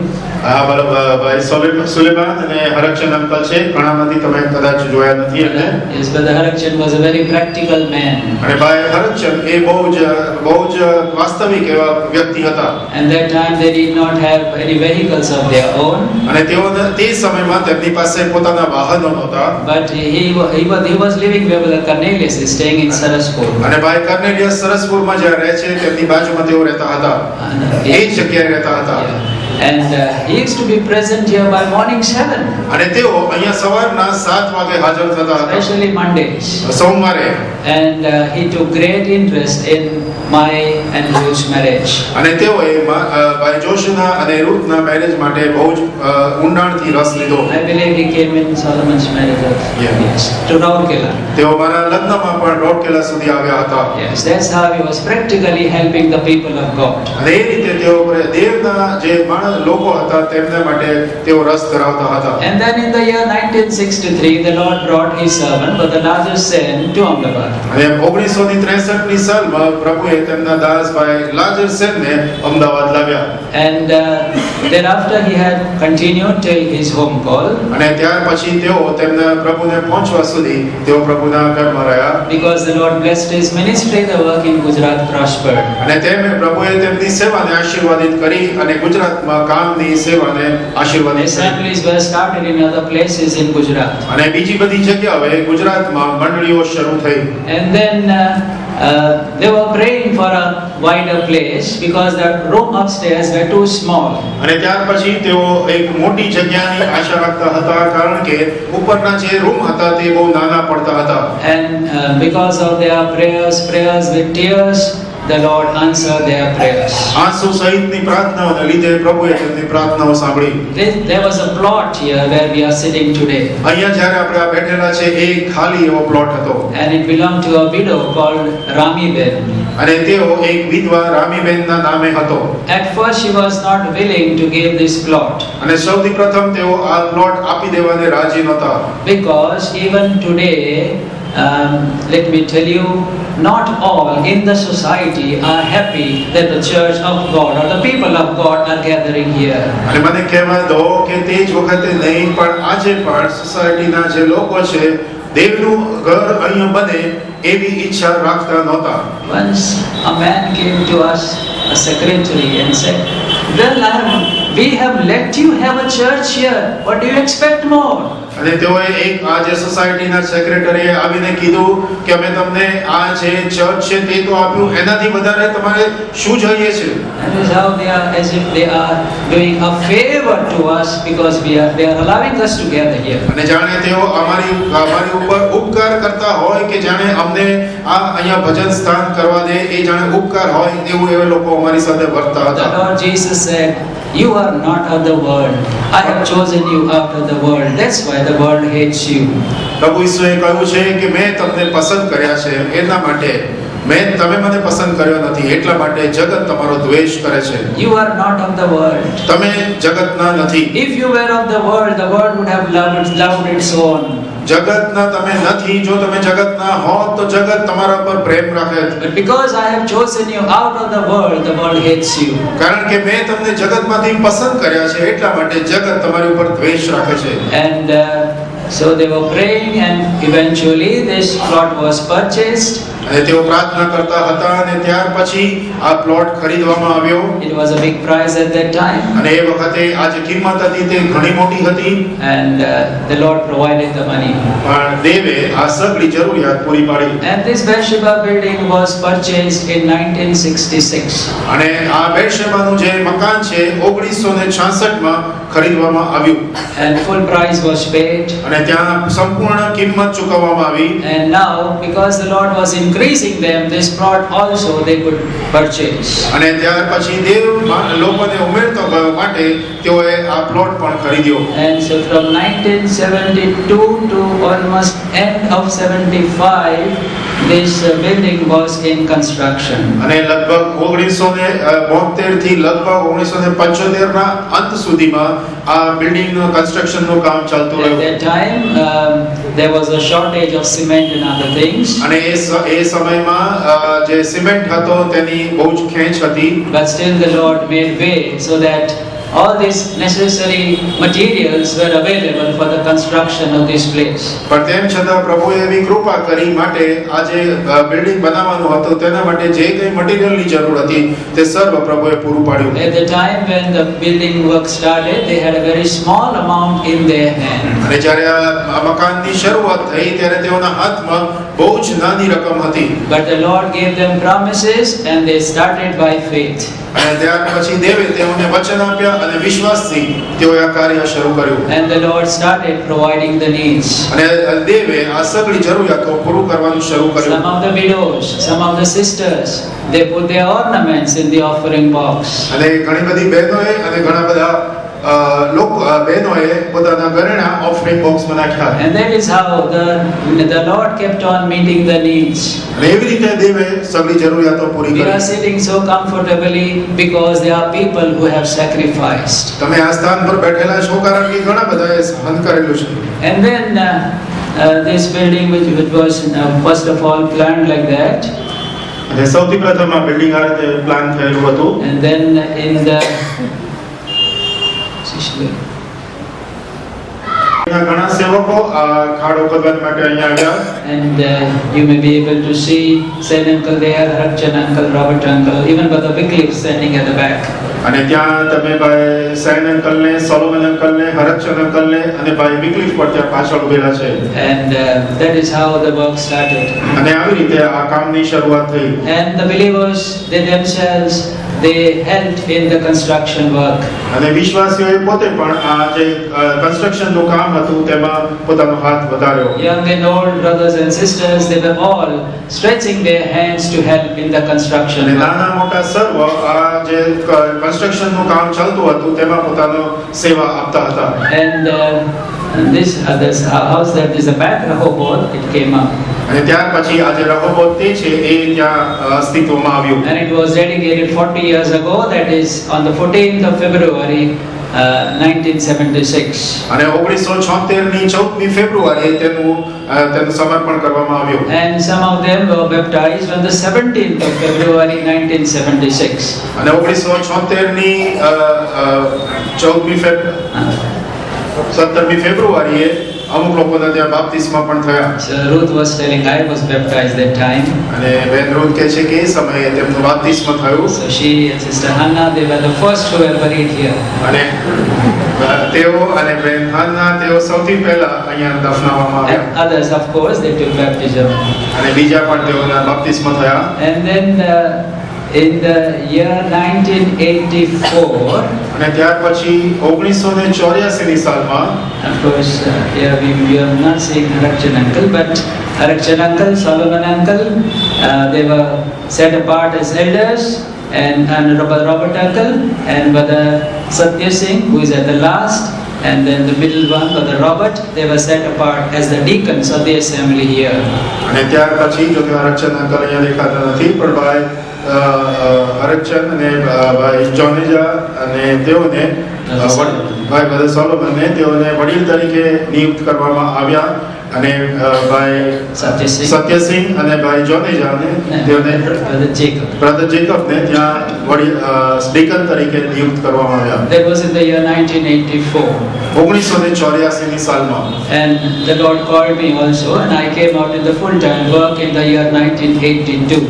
આ ભાઈ સુલેમાન અને હરકચંદ અંકલ છે. ઘણામાંથી તમે કદાચ જોયા નથી એમને. Yes, Brother Harakchand was a very practical man. અને ભાઈ હરકચંદ એ બહુ જ વાસ્તવિક એવા વ્યક્તિ હતા. And that time they did not have any vehicles of their own. અને તેઓ તે સમયમાં તેમની પાસે પોતાના વાહનો નહોતા. But he was living where Brother Cornelius is staying in Saraspur. અને ભાઈ કર્નેલિયસ સરસપુરમાં જ્યાં રહે છે તેમની બાજુમાં તેઓ રહેતા હતા. એ જ જગ્યાએ રહેતા હતા. And he used to be present here by morning 7. અને તેઓ અહીંયા સવારના 7 વાગે હાજર થતા હતા. Especially Mondays. સોમવારે. And he took great interest in my and Ruth's marriage. અને તેઓએ ભાઈ જોશના અને રૂથના મેરેજ માટે બહુ જ ઊંડાણથી રસ લીધો. I believe he came in Solomon's marriage. Yeah. Yes. To Rourkela. તેઓ મારા લગ્નમાં પણ રોડકેલા સુધી આવ્યા હતા. Yes, that's how he was practically helping the people of God. અને એ રીતે તેઓ દેવના જે લોકો હતા તેમને માટે તેઓ રસ ધરાવતા હતા. And then in the year 1963 the Lord brought his servant Brother Lazarus Sen to Ahmedabad. અને 1963 ની સાલમાં પ્રભુએ તેમના દાસભાઈ લાજરસેનને અમદાવાદ લાવ્યા. And thereafter he had continued till his home call, અને ત્યાર પછી તેઓ તેમના પ્રભુને પહોંચવા સુધી તેઓ પ્રભુના ઘરમાં રહ્યા. because the Lord blessed his ministry. The work in Gujarat prospered. અને તેમને પ્રભુએ તેમની સેવાને આશીર્વાદિત કરી અને ગુજરાતમાં કામની સેવાને આશીર્વાદિત કરી. Assemblies were started in other places in Gujarat. અને બીજી બધી જગ્યાએ ગુજરાતમાં મંડળીઓ શરૂ થઈ. And then they were praying for a wider place because the room upstairs were too small. અને ત્યાર પછી તેઓ એક મોટી જગ્યાની આશા રાખતા હતા, કારણ કે ઉપરના જે રૂમ હતા તે બહુ નાના પડતા હતા. And because of their prayers with tears, the Lord answered their prayers. આંસુ સહિતની પ્રાર્થનાઓને લીધે પ્રભુએ તેમની પ્રાર્થનાઓ સાંભળી. There was a plot here where we are sitting today, અહીંયા જ્યારે આપણે આ બેઠેલા છે એ ખાલી એવો પ્લોટ હતો. and it belonged to a widow called Ramiben. અને તેઓ એક વિધવા રામીબેનના નામે હતો. At first she was not willing to give this plot, અને સૌથી પ્રથમ તેઓ આ પ્લોટ આપી દેવાને રાજી નહોતા. because even today, let me tell you, not all in the society are happy that the church of God or the people of God are gathering here. અને મને કહેવા દો કે તે જ વખતે નહીં, પણ આજે પણ સોસાયટીના જે લોકો છે દેવનું ઘર અહીંયા બને એવી ઈચ્છા રાખતા નહોતા. Once a man came to us, a secretary, and said, "Well, we have let you have a church here. What do you expect more?" અને તેઓએ એક આ જે સોસાયટીના સેક્રેટરીએ આવીને કીધું કે અમે તમને આ જે ચર્ચ છે તે તો આપ્યું, એનાથી વધારે તમારે શું જોઈએ છે? That is how they are, as if they are doing a favor to us because they are allowing us to gather here. અને જાણે તેઓ અમારી ઉપર ઉપકાર કરતા હોય કે જાણે અમને આ અહીંયા ભજન સ્થાન કરવા દે એ જાણે ઉપકાર હોય એવું એ લોકો અમારી સાથે વર્તતા The હતા. Lord Jesus said, "You are not of the world. I have chosen you out of the world. That's why the world hates you." પ્રભુ ઈસુએ કહ્યું છે કે મેં તમને પસંદ કર્યા છે, એના માટે તમે મને પસંદ કર્યો નથી, એટલા માટે જગત તમારો દ્વેષ કરે છે. You are not of the world. તમે જગતના નથી. If you were of the world would have loved its own. જગતના તમે નથી. જો તમે જગતના હોત તો જગત તમારા પર પ્રેમ રાખે. But because I have chosen you out of the world hates you. કારણ કે મેં તમને જગતમાંથી પસંદ કર્યા છે, એટલા માટે જગત તમારી ઉપર દ્વેષ રાખે છે. And so they were praying, and eventually this plot was purchased. અને તેઓ પ્રાર્થના કરતા હતા અને ત્યાર પછી આ પ્લોટ ખરીદવામાં આવ્યો. It was a big price at that time. અને એ વખતે આ જે કિંમત હતી તે ઘણી મોટી હતી. And the Lord provided the money. પણ દેવે આ સગળી જરૂરિયાત પૂરી પાડી. And this Beersheba building was purchased in 1966. અને આ બેરશેબાનું જે મકાન છે 1966 માં ખરીદવામાં આવ્યું. And full price was paid. અને ત્યાં સંપૂર્ણ કિંમત ચૂકવવામાં આવી. And now, because the Lord was increasing them, this plot also they could purchase. અને ત્યાર પછી દેવ લોકોને ઉમેરતો ગયો માટે તેઓએ આ પ્લોટ પણ ખરીદ્યો. And so from 1972 to almost end of 75, this building was in construction. અને લગભગ 1972 થી લગભગ 1975 ના અંત સુધીમાં આ બિલ્ડિંગનું કન્સ્ટ્રક્શનનું કામ ચાલતું At રહ્યું. that time, there was a shortage of cement and other things. અને એ સમયમાં જે સિમેન્ટ હતો તેની બહુ જ ખેંચ હતી. But still the Lord made way so that all these necessary materials were available for the construction of this place. પણ તેમ છતાં પ્રભુએ એવી કૃપા કરી માટે આ જે બિલ્ડિંગ બનાવવાનું હતું તેના માટે જે કંઈ મટીરીયલની જરૂર હતી તે સર્વ પ્રભુએ પૂરું પાડ્યું. At the time when the building work started, they had a very small amount in their hand. અને જ્યારે આ મકાનની શરૂઆત થઈ ત્યારે તેઓના હાથમાં બહુ જ નાની રકમ હતી. But the Lord gave them promises, and they started by faith. અને ત્યાર પછી દેવે તેઓને વચન આપ્યા અને વિશ્વાસથી તેઓએ આ કાર્ય શરૂ કર્યું. And the Lord started providing the needs. અને દેવે આ સગળી જરૂરિયાતો પૂરું કરવાનું શરૂ કર્યું. Some of the widows, some of the sisters, they put their ornaments in the offering box. અને ઘણી બધી બહેનોએ અને ઘણા બધા બહેનોએ પોતાના ઘરેણા ઓફરિંગ બોક્સમાં નાખ્યા. And that is how the Lord kept on meeting the needs. અને એવી રીતે દેવે સગળી જરૂરિયાતો પૂરી We કરી. are sitting so comfortably because there are people who have sacrificed. તમે આ સ્થાન પર બેઠેલા છો કારણ કે ઘણા બધાએ સહન કરેલું છે. And then this building which was first of all planned like that, અને સૌથી પ્રથમ આ બિલ્ડિંગ આ રીતે પ્લાન થયેલું હતું. And then in the અહીંયા ઘણા સેવકો આ ખાડો ખોદવા માટે અહીંયા આવ્યા. and you may be able to see Sen uncle there, Harakchan uncle, Robert uncle, even Brother Wycliffe standing at the back. અને ત્યાં તમે ભાઈ સૈન અંકલને, સોલોમન અંકલને, હરકચંદ અંકલને અને ભાઈ વિક્લિફ પણ ત્યાં પાછળ ઉભેલા છે. And that is how the work started. અને આવી રીતે આ કામની શરૂઆત થઈ. And the believers, they themselves, they helped in the construction work. અને વિશ્વાસીઓએ પોતે પણ આ જે કન્સ્ટ્રક્શનનું કામ હતું તેમાં પોતાનો હાથ વધાર્યો. Young and old brothers and sisters, they were all stretching their hands to help in the construction અને work. નાના મોટા સર્વ આ જે કન્સ્ટ્રક્શનનું કામ ચાલતું હતું તેમાં પોતાનો સેવા આપતા હતા. And this house that is a back Rehoboth, it came up. અને ત્યાર પછી આ જે રહોબોત તે છે એ ત્યાં અસ્તિત્વમાં આવ્યું. And it was dedicated 40 years ago, that is on the 14th of February 1976. અને 1976 ની 14મી ફેબ્રુઆરીએ તેનું સમર્પણ કરવામાં આવ્યું. And some of them were baptized on the 17th of February 1976. અને 1976 ની 17મી ફેબ્રુઆરીએ અમુક લોકોના ત્યાં બાપ્તિસ્મા પણ થયા. So Ruth was telling, I was baptized that time. અને બેન રૂથ કહે છે કે એ સમયે તેમનું બાપ્તિસ્મા થયું. So she and Sister Hannah, they were the first who were buried here. અને તેઓ અને બેન હાન્ના તેઓ સૌથી પહેલા અહીંયા દફનાવવામાં આવ્યા. And others, of course, they took baptism. અને બીજા પણ તેઓના બાપ્તિસ્મા થયા. And then in the year 1984, અને ત્યાર પછી 1984 ની સાલમાં of course, here we are not seeing Harakchan uncle, but Harakchan uncle, Solomon uncle, they were set apart as elders, and Robert uncle, and Brother Satya Singh, who is at the last, and then the middle one, Brother Robert, they were set apart as the deacons of the assembly here. અને ત્યાર પછી જો કે Harakchand uncle અહીંયા દેખાતા નથી, પણ ભાઈ હરકચંદ અને ભાઈ જોનેજા અને તેઓને ભાઈ બ્રધર સોલોમનને તેઓને વડીલ તરીકે નિયુક્ત કરવામાં આવ્યા. અને ભાઈ સત્યસિંહ અને ભાઈ જોનેજાને તેઓને બ્રધર જેકબને ત્યાં વડીલ ડીકન તરીકે નિયુક્ત કરવામાં આવ્યા. That was in the year 1984. 1984 ની સાલમાં. And the Lord called me also, and I came out in the full-time work in the year 1982.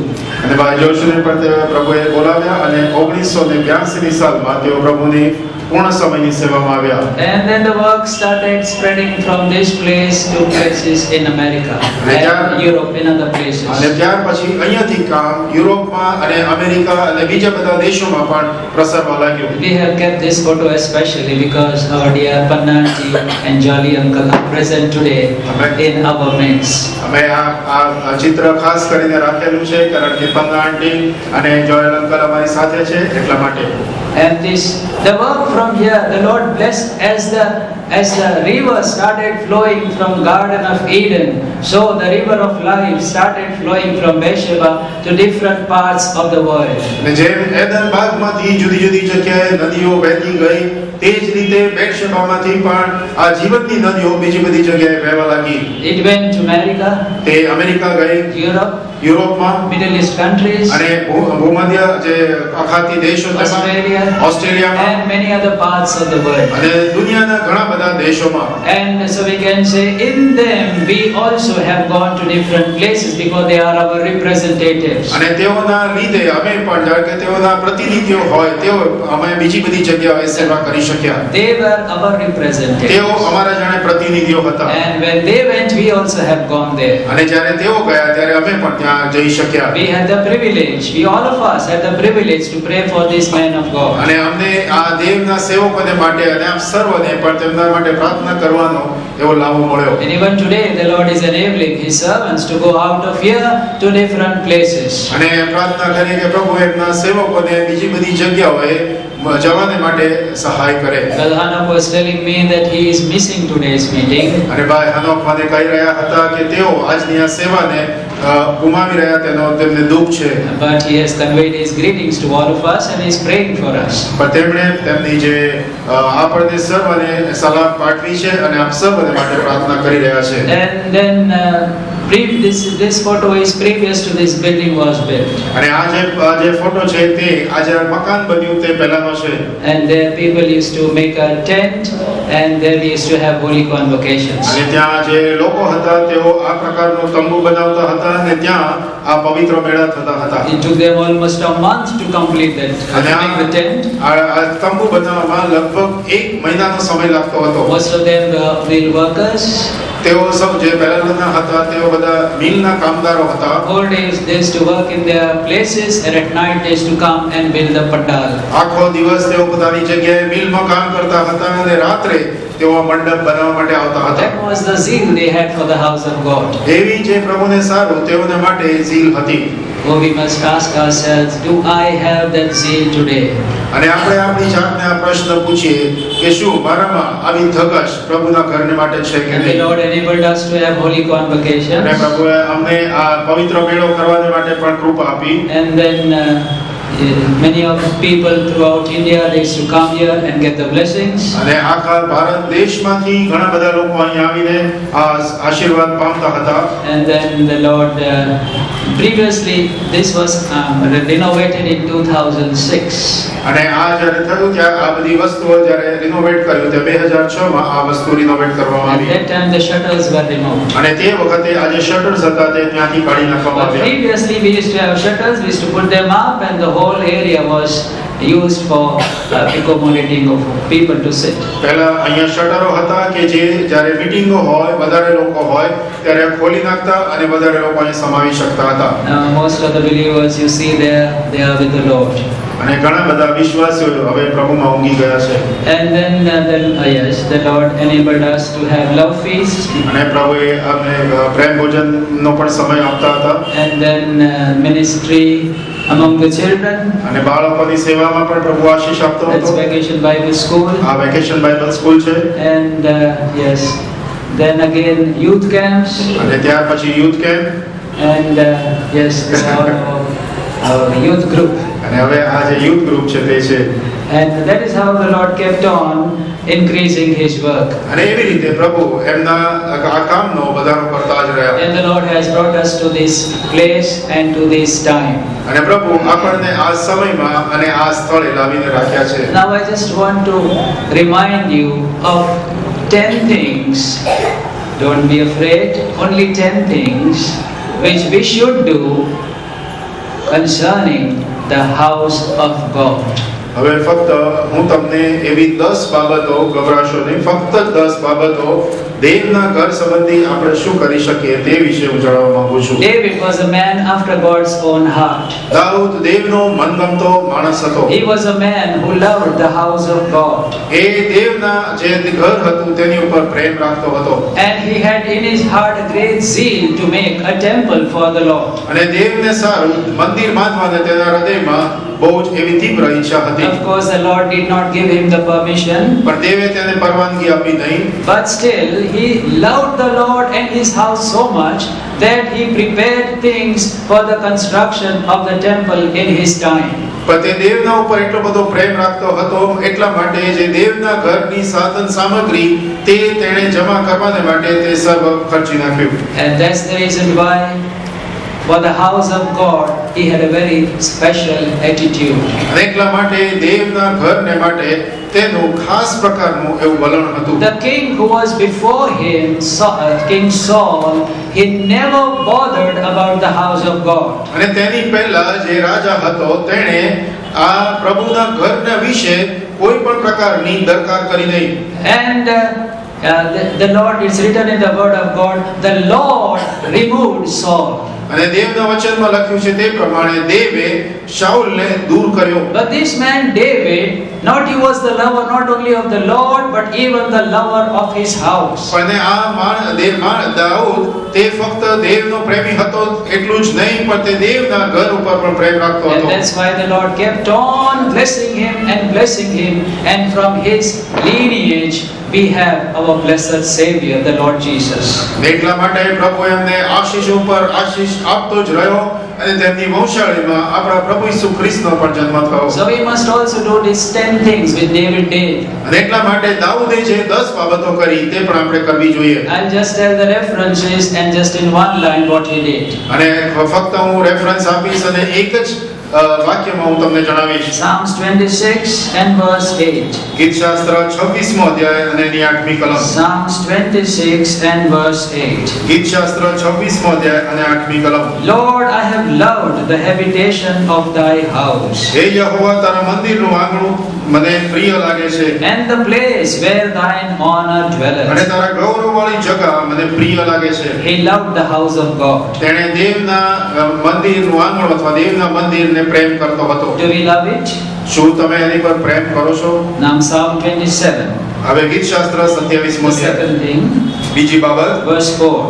અને ભાઈ જોશુને પણ પ્રભુએ બોલાવ્યા અને 1982 ની સાલમાં તેઓ પ્રભુની પૂર્ણ સમયની સેવામાં આવ્યા. And then the work started spreading from this place to places in America and Europe and other places. અને ત્યાર પછી અહીંયાથી કામ યુરોપમાં અને અમેરિકા અને બીજા બધા દેશોમાં પણ પ્રસરવા લાગ્યું. We have kept this photo especially because our dear Panna aunty and Jolly uncle are present today in our midst. અમે આ ચિત્ર ખાસ કરીને રાખેલું છે કારણ કે પન્ના આંટી અને જોયલ અંકલ અમારી સાથે છે એટલા માટે. And the work from here, the Lord blessed as the river started flowing from Garden of Eden. So the river of life started flowing from Beersheba to different parts of the world. અને જેમ Eden બાગમાંથી જુદી જુદી જગ્યાએ નદીઓ વહેતી ગઈ તે જ રીતે બેરશેબામાંથી પણ આ જીવનની નદીઓ બીજી બધી જગ્યાએ વહેવા લાગી. It went to America, તે અમેરિકા ગઈ, Europe, યુરોપમાં, Middle East countries, અને ભૂમધ્ય જે અખાતી દેશો Australia, ઓસ્ટ્રેલિયામાં and many other parts of the world. અને દુનિયાના ઘણા બધા દેશોમાં. And so we can say in them we also have gone to different places because they are our representatives. અને તેઓના લીધે અમે પણ જાણે કે તેઓના પ્રતિનિધિઓ હોય તેઓ અમે બીજી બધી જગ્યાએ સેવા કરી શક્યા. They were our representatives. તેઓ અમારા જાણે પ્રતિનિધિઓ હતા. And when they went, we also have gone there. અને જ્યારે તેઓ ગયા ત્યારે અમે પણ ત્યાં જઈ શક્યા. We had the privilege, all of us had the privilege to pray for this man of God. અને અમને આ દેવના સેવકોને માટે અને આપ સર્વને પણ તેમના માટે પ્રાર્થના કરવાનો એવો લાભ મળ્યો. And even today the Lord is enabling his servants to go out of here to different places. અને પ્રાર્થના કરીએ કે પ્રભુ એમના સેવકોને બીજી બધી જગ્યાઓએ જવાને માટે સહાય કરે. Brother Hanok was telling me that he is missing today's meeting. અને ભાઈ હનોક મને કહી રહ્યા હતા કે તેઓ આજની આ સેવાને ગુમાવી રહ્યા તેમને દુઃખ છે. But he has conveyed his greetings to all of us and he is praying for us. પણ તેમણે તેમની જે આપણને સર્વને સલામ પાઠવી છે અને આપ સર્વને માટે પ્રાર્થના કરી રહ્યા છે. And then This photo is previous to this building was built. અને આ જે ફોટો છે તે આ જ્યારે મકાન બન્યું તે પહેલાનો છે. And there people used to make a tent and there we used to have holy convocations. અને ત્યાં જે લોકો હતા તેઓ આ પ્રકારનો તંબુ બનાવતા હતા અને ત્યાં આ પવિત્ર મેળા થતા હતા. It took them almost a month to complete that, to make the tent. આ તંબુ બનાવવામાં લગભગ 1 મહિનાનો સમય લાગતો હતો. Most of them were mill workers. તેઓ સૌ જે પહેલાના હતા તેઓ બધા મિલના કામદારો હતા. Whole days they used to work in their places and at night they used to come and build the pandal. આખો દિવસ તેઓ પોતાની જગ્યાએ મિલમાં કામ કરતા હતા અને રાત્રે તેઓ મંડપ બનાવવા માટે આવતા હતા. That was the zeal they had for the house of God. એવી જે પ્રભુને સારું તેઓને માટે ઝીલ હતી. Oh, we must ask ourselves, do I have that zeal today? અને આપણે આપણી જાતને આ પ્રશ્ન પૂછીએ કે શું મારામાં આવી ધગશ પ્રભુના ઘરને માટે છે કે And the નહીં. Lord enabled us to have holy convocations. અને પ્રભુએ અમને આ પવિત્ર મેળો કરવાને માટે પણ કૃપા આપી. And then many of the people throughout India, they used to come here and get the blessings. અને આખા ભારત દેશમાંથી ઘણા બધા લોકો અહીં આવીને આ આશીર્વાદ પામતા હતા. And then the Lord, previously this was renovated in 2006. અને આ જ્યારે થયું ત્યારે આ બધી વસ્તુઓ જ્યારે રિનોવેટ કર્યું તે 2006 માં આ વસ્તુ રિનોવેટ કરવામાં At આવી. that time the shutters were removed. અને તે વખતે આ જે શટર્સ હતા તે ત્યાંથી કાઢી નાખવામાં But આવ્યા. previously we used to have shutters, we used to put them up and the whole area was used for accommodating of people to sit. પહેલા અહીંયા શટરો હતા કે જે જ્યારે મીટિંગો હોય વધારે લોકો હોય ત્યારે ખોલી નાખતા અને વધારે લોકો અહીં સમાવી શકતા હતા. Now most of the believers you see there, they are with the Lord. અને ઘણા બધા વિશ્વાસીઓ હવે પ્રભુમાં ઊંઘી ગયા છે. And then yes, the Lord enabled us to have love feast. અને પ્રભુએ અમને પ્રેમ ભોજનનો પણ સમય આપતા હતા. And then ministry among the children. અને બાળકોની સેવામાં પણ પ્રભુ આશીષ આપતો That's હતો. Vacation Bible School. આ વેકેશન બાઇબલ સ્કૂલ છે. And yes, then again youth camps. અને ત્યાર પછી youth camp. And yes, our youth group. અને હવે આ જે યુથ ગ્રુપ છે તે છે. And that is how the Lord kept on increasing His work. અને એવી રીતે પ્રભુ એમના આ કામનો વધારો કરતા જ રહ્યા. And the Lord has brought us to this place and to this time. અને પ્રભુ આપણને આ સમયમાં અને આ સ્થળે લાવીને રાખ્યા છે. Now I just want to remind you of 10 things. Don't be afraid. Only 10 things which we should do concerning the house of God. હવે ફક્ત હું તમને એવી 10 બાબતો, ગભરાશો નહીં, ફક્ત 10 બાબતો દેવના ઘર સંબંધી આપણે શું કરી શકીએ તે વિશે હું જણાવવા માંગુ છું. David was a man after God's own heart. Dawood દેવનો મનગમતો માણસ હતો. He was a man who loved the house of God. એ દેવના જે ઘર હતું તેની ઉપર પ્રેમ રાખતો હતો. And he had in his heart a great zeal to make a temple for the Lord. અને દેવને સારું મંદિર બાંધવાને તેના હૃદયમાં બહુ જ એવી તીવ્ર ઈચ્છા હતી. Of course the Lord did not give him the permission, પણ દેવે તેને પરવાનગી આપી નહીં. but still he loved the Lord and his house so much that he prepared things for the construction of the temple in his time. પણ તે દેવના ઉપર એટલો બધો પ્રેમ રાખતો હતો એટલા માટે જે દેવના ઘરની સાધન સામગ્રી તે તેણે જમા કરવાને માટે તે સર્વ ખર્ચી નાખ્યું. And that's the reason why for the house of God he had a very special attitude. અને એટલા માટે દેવના ઘરને માટે તેનું ખાસ પ્રકારનું એવું વલણ હતું. The king who was before him, King Saul, he never bothered about the house of God. અને તેની પહેલા જે રાજા હતો તેણે આ પ્રભુના ઘરના વિશે કોઈ પણ પ્રકારની દરકાર કરી નહીં. And the Lord, it's written in the word of God, the Lord removed Saul. અને દેવના વચનમાં લખ્યું છે તે પ્રમાણે દેવે શાઉલને દૂર કર્યો. But this man David, not he was the lover not only of the Lord but even the lover of his house. પણ આ દાઉદ તે ફક્ત દેવનો પ્રેમી હતો એટલું જ નહીં પણ તે દેવના ઘર ઉપર પણ પ્રેમ રાખતો And હતો. that's why the Lord kept on blessing him, and from his lineage we have our blessed Savior, the Lord Jesus. ને એટલા માટે પ્રભુ એમને આશીષ ઉપર આશીષ આપતો જ રહ્યો અને તેમની વંશાવળીમાં આપણા પ્રભુ ઈસુ ખ્રિસ્તનો પણ જન્મ થયો. So we must also do these 10 things which David did. અને એટલા માટે દાઉદે જે 10 બાબતો કરી તે પણ આપણે કરવી જોઈએ. I'll just tell the references and just in one line what he did. અને ફક્ત હું રેફરન્સ આપીશ અને એક જ વાક્યમાં હું તમને જણાવીશ. Psalms 26 and verse 8. ગીતશાસ્ત્ર 26મો અધ્યાય અને એની 8મી કલમ. Psalms 26 and verse 8. ગીતશાસ્ત્ર 26મો અધ્યાય અને 8મી કલમ. Lord, I have loved the habitation of thy house, હે યહોવા તારા મંદિરનું આંગણું મને પ્રિય લાગે છે and the place where thine honor અને dwelleth. તારા ગૌરવવાળી જગા મને પ્રિય લાગે છે. He loved the house of God. તેણે દેવના મંદિરનું આંગણ અથવા દેવના મંદિરને પ્રેમ કરતો હતો. Do we love it? શું તમે એની પર પ્રેમ કરો છો? Now Psalm 27, હવે ગીતશાસ્ત્ર 27મો the અધ્યાય. second thing, બીજી બાબત verse 4.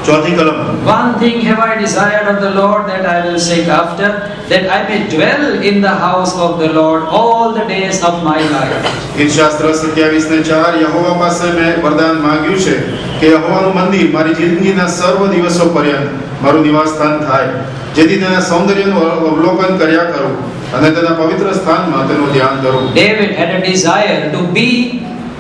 4th કલમ. One thing have I desired of the Lord, that I will seek after, that I may dwell in the house of the Lord all the days of my life. ગીતશાસ્ત્ર 27:4 યહોવા પાસે મેં વરદાન માંગ્યું છે કે યહોવાનું મંદિર મારી જિંદગીના સર્વ દિવસો પર્યંત મારું નિવાસસ્થાન થાય, જેથી તેના સૌંદર્યનું અવલોકન કર્યા કરું અને તેના પવિત્ર સ્થાનમાં તેનું ધ્યાન ધરું. David had a desire to be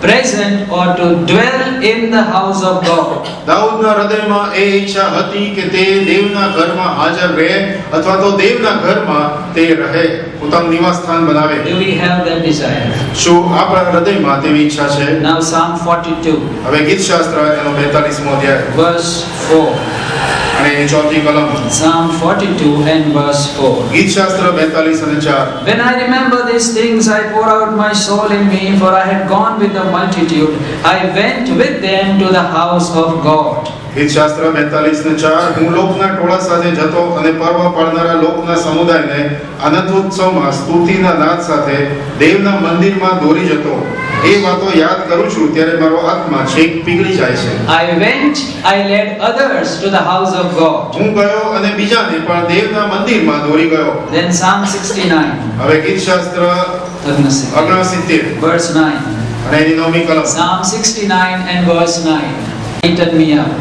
present or to dwell in the house of God. દાઉદના હૃદયમાં એ ઈચ્છા હતી કે તે દેવના ઘરમાં હાજર રહે અથવા તો દેવના ઘરમાં તે રહે, પોતાનું નિવાસસ્થાન બનાવે. Do we have that desire? શું આપણા હૃદયમાં તેવી ઈચ્છા છે? Now Psalm 42, હવે ગીતશાસ્ત્ર એનો 42મો અધ્યાય verse 4. અને એની 4th કલમ. Psalm 42 and verse 4. ગીતશાસ્ત્ર 42 અને 4. When I remember these things, I pour out my soul in me, for I had gone with the multitude. I went with them to the house of God. ગીતશાસ્ત્ર 42 ને 4 હું લોકના ટોળા સાથે જતો અને પર્વ પાળનારા લોકના સમુદાયને આનંદોત્સવમાં સ્તુતિના નાદ સાથે દેવના મંદિરમાં દોરી જતો. એ વાતો યાદ કરું છું ત્યારે મારો આત્મા છેક પીગળી જાય છે. I went, I led others to the house of God. હું ગયો અને બીજાને પણ દેવના મંદિરમાં દોરી ગયો. Then Psalm 69, હવે ગીતશાસ્ત્ર 69 verse 9. અને એની 9મી કલમ. Psalm 69 and verse 9. Eaten me up.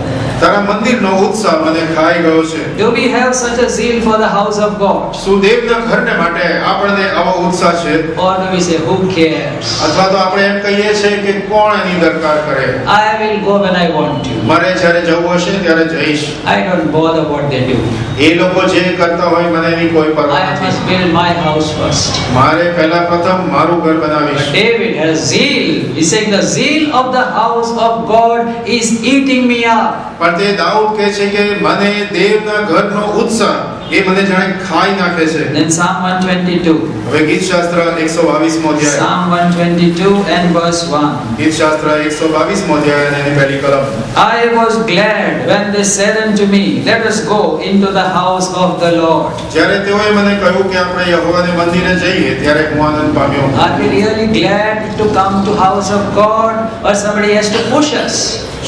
તારા મંદિરનો ઉત્સાહ મને ખાઈ ગયો છે. Do we have such a zeal for the house of God? શું દેવના ઘરને માટે આપણને આવો ઉત્સાહ છે? Or do we say, who cares? અથવા તો આપણે એમ કહીએ છીએ કે કોણ એની દરકાર કરે? I will go when I want to. મારે જ્યારે જવું હશે ત્યારે જઈશ. I don't bother what they do. એ લોકો જે કરતા હોય મને એની કોઈ પરવા I નથી. must build my house first. મારે પહેલા પ્રથમ મારું ઘર બનાવીશ. But David had a zeal. He's saying the zeal of the house of God is eating me up. પણ તે દાઉદ કહે છે કે મને દેવના ઘરનો ઉત્સાહ એ મને જાણે ખાઈ નાખે છે. Then Psalm 122. હવે ગીતશાસ્ત્ર 122મો અધ્યાય. Psalm 122 and verse 1. ગીતશાસ્ત્ર 122મો અધ્યાય અને એની પહેલી કલમ. I was glad when they said unto me, let us go into the house of the Lord. જ્યારે તેઓએ મને કહ્યું કે આપણે યહોવાને મંદિરે જઈએ ત્યારે હું આનંદ પામ્યો. Are we really glad to come to house of God, or somebody has to push us?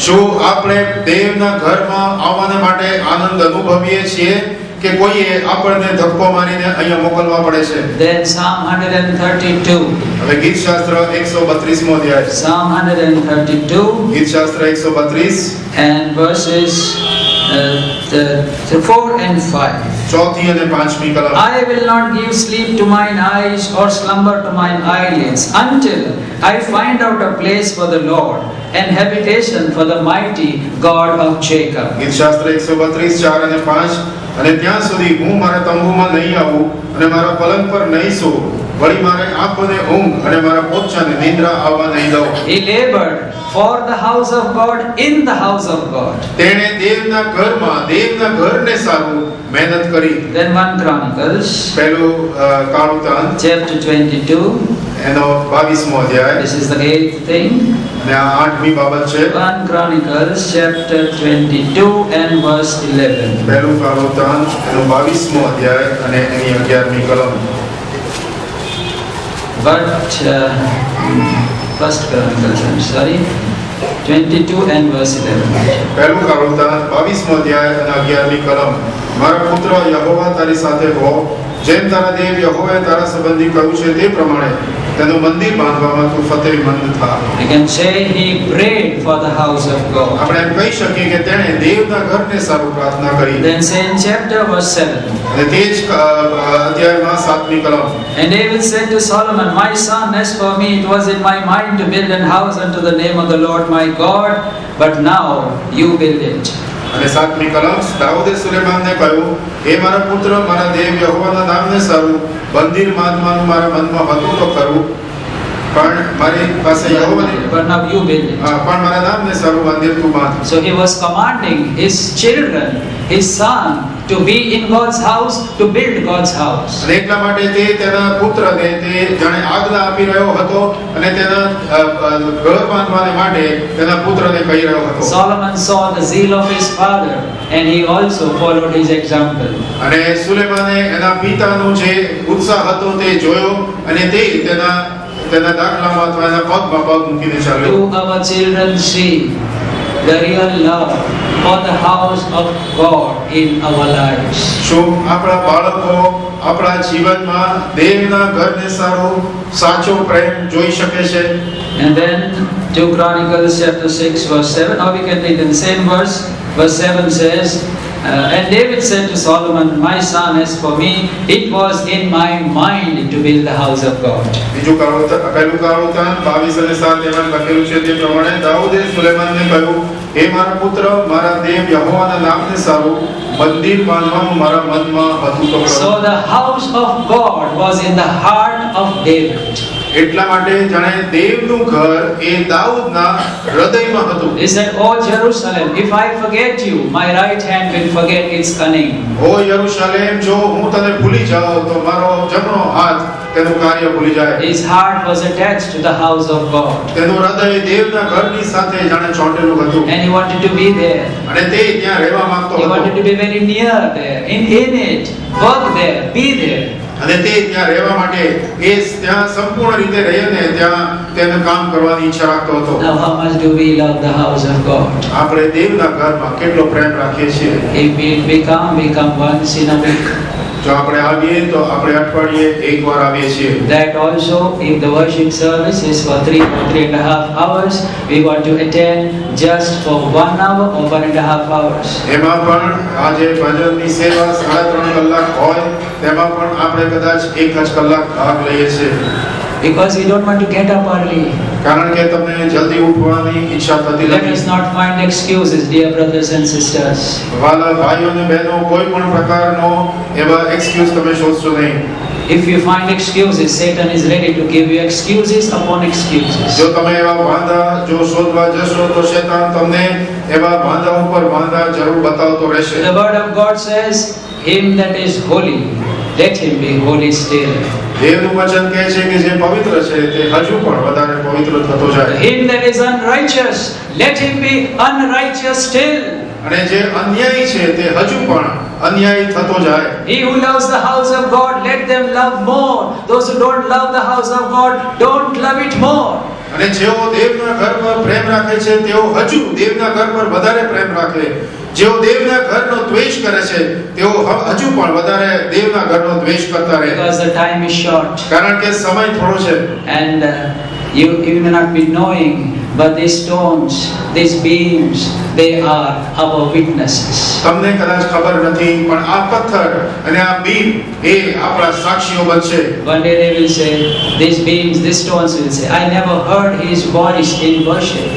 શું આપણે દેવના ઘરમાં આવવાને માટે આનંદ અનુભવીએ છીએ કે કોઈએ આપણને ધક્કો મારીને અહીંયા મોકલવા પડે છે? Then Psalm 132. હવે ગીતશાસ્ત્ર 132મો અધ્યાય. Psalm 132 ગીતશાસ્ત્ર 132 and verses 4 and 5. 4th અને 5મી કલમ. I will not give sleep to mine eyes or slumber to mine eyelids until I find out a place for the Lord and habitation for the mighty God of Jacob. ગીતશાસ્ત્ર 132 4 અને 5 અને ત્યાં સુધી હું મારા તંબુમાં નહીં આવું અને મારા પલંગ પર નહીં સૂવું, વળી મારે આંખોને ઊંઘ અને મારા પોપચાને નિંદ્રા આવવા નહીં દઉં. He labored for the house of God in the house of God. તેણે દેવના ઘરમાં દેવના ઘરને સારું મહેનત કરી. Then 1 Chronicles પહેલું કાળુતાન chapter 22. એનો 22મો અધ્યાય This is the 8th thing. અને આ 8મી બાબત છે. 1 Chronicles chapter 22 and verse 11. પહેલું કાળુતાન એનો 22મો અધ્યાય અને એની 11મી કલમ. But First Chronicles, I'm sorry, 22 and verse 11. પહેલું કાળુતાન 22મો અધ્યાય અને 11મી કલમ. મારા પુત્ર યહોવા તારી સાથે હો, જેમ તારા દેવ યહોવાએ તારા સંબંધી કહ્યું છે તે પ્રમાણે તેનું મંદિર બાંધવામાં તું ફતેહમંદ થા. We can say he prayed for the house of God. આપણે એમ કહી શકીએ કે તેણે દેવના ઘરને સારું પ્રાર્થના કરી. Then say in chapter verse 7. અને તે જ અધ્યાયમાં 7મી કલમ. And David said to Solomon, My son, as for me, it was in my mind to build an house unto the name of the Lord my God, but now you build it. અને 7મી કલમ, દાઉદે સુલેમાનને કહ્યું, હે મારા પુત્ર, મારા દેવ યહોવાના નામને સારું મંદિર બાંધવાનું મારા મનમાં હતું તો ખરું, પણ મારી પાસે યહોવાની But now you build it. પણ મારા નામને સારું મંદિર તું બાંધ. So he was commanding his children, his son, to be in God's house, to build God's house. અને એટલા માટે તે તેના પુત્રને તે જાણે આજ્ઞા આપી રહ્યો હતો અને તેના ઘર બાંધવાને માટે તેના પુત્રને કહી રહ્યો હતો. Solomon saw the zeal of his father and he also followed his example. અને સુલેમાને એના પિતાનો જે ઉત્સાહ હતો તે જોયો અને તે તેના દાખલામાં અથવા એના પગમાં પગ મૂકીને ચાલ્યો. Do our children see the real love for the house of God in our lives? શું આપણા બાળકો આપણા જીવનમાં દેવના ઘરને સાચો પ્રેમ જોઈ શકે છે? And then 2 Chronicles chapter 6 verse 7. Now we can read in the same verse. Verse 7 says, and David said to Solomon, My son, as for me, it was in my mind to build the house of God. બીજું પહેલું કાળવૃતાંત 22 અને 7 એમાં લખેલું છે તે પ્રમાણે દાઉદે સુલેમાનને કહ્યું, હે મારા પુત્ર, મારા દેવ યહોવાના નામને સારું મંદિર બાંધવાનું મારા મનમાં હતું તો ખરું. So the house of God was in the heart of David. એટલા માટે જાણે દેવનું ઘર એ દાઉદના હૃદયમાં હતું. He said, Oh Jerusalem, if I forget you, my right hand will forget its cunning. ઓ યરુશલેમ, જો હું તને ભૂલી જાઉં તો મારો જમણો હાથ તેનું કાર્ય ભૂલી જાય. His heart was attached to the house of God. તેનું હૃદય દેવના ઘરની સાથે જાણે ચોંટેલું હતું. And he wanted to be there. અને તે ત્યાં રહેવા માંગતો He wanted હતો. to be very near there, in it, work there, be there. અને તે ત્યાં રહેવા માટે એ ત્યાં સંપૂર્ણ રીતે રહીને ત્યાં તેનું કામ કરવાની ઈચ્છા રાખતો હતો. Now how much do we love the house of God? આપણે દેવના ઘરમાં કેટલો પ્રેમ રાખીએ છીએ. If we come once in a week. જો આપણે આવીએ તો આપણે અઠવાડિયે એકવાર આવીએ છીએ. That also, if the worship service is for 3.5 hours, we want to attend just for 1 hour or 1.5 hours. એમાં પણ આજે ભજનની સેવા 3.5 કલાક હોય તેમાં પણ આપણે કદાચ 1 જ કલાક ભાગ લઈએ છીએ. Because we don't want to get up early. કારણ કે તમને જલ્દી ઉઠવાની ઈચ્છા થતી Let નથી. us not find excuses, dear brothers and sisters. વાલા ભાઈઓ અને બહેનો, કોઈ પણ પ્રકારનો એવા એક્સક્યુઝ તમે શોધશો નહીં. If you find excuses, Satan is ready to give you excuses upon excuses. જો તમે એવા વાંધા જો શોધવા જશો તો શેતાન તમને એવા વાંધા ઉપર વાંધા જરૂર બતાવતો રહેશે. The word of God says, Him that is holy, let him be holy still. દેવનું વચન કહે છે કે જે પવિત્ર છે તે હજુ પણ વધારે પવિત્ર થતો જાય. Him that is unrighteous, let him be unrighteous still. અને જે અન્યાયી છે તે હજુ પણ અન્યાયી થતો જાય. He who loves the house of God, let them love more. Those who don't love the house of God, don't love it more. અને જેઓ દેવના ઘર પર પ્રેમ રાખે છે તેઓ હજુ દેવના ઘર પર વધારે પ્રેમ રાખે. જેઓ દેવના ઘરનો દ્વેષ કરે છે તેઓ હજુ પણ વધારે દેવના ઘરનો દ્વેષ કરતા રહે. Because the time is short. કારણ કે સમય થોડો છે. And you may not be knowing, but these stones, these beams, they are our witnesses. તમને કદાચ ખબર નથી પણ આ પથ્થર અને આ બીમ એ આપણા સાક્ષીઓ બનશે. One day they will say, these beams, these stones will say, I never heard his voice in worship.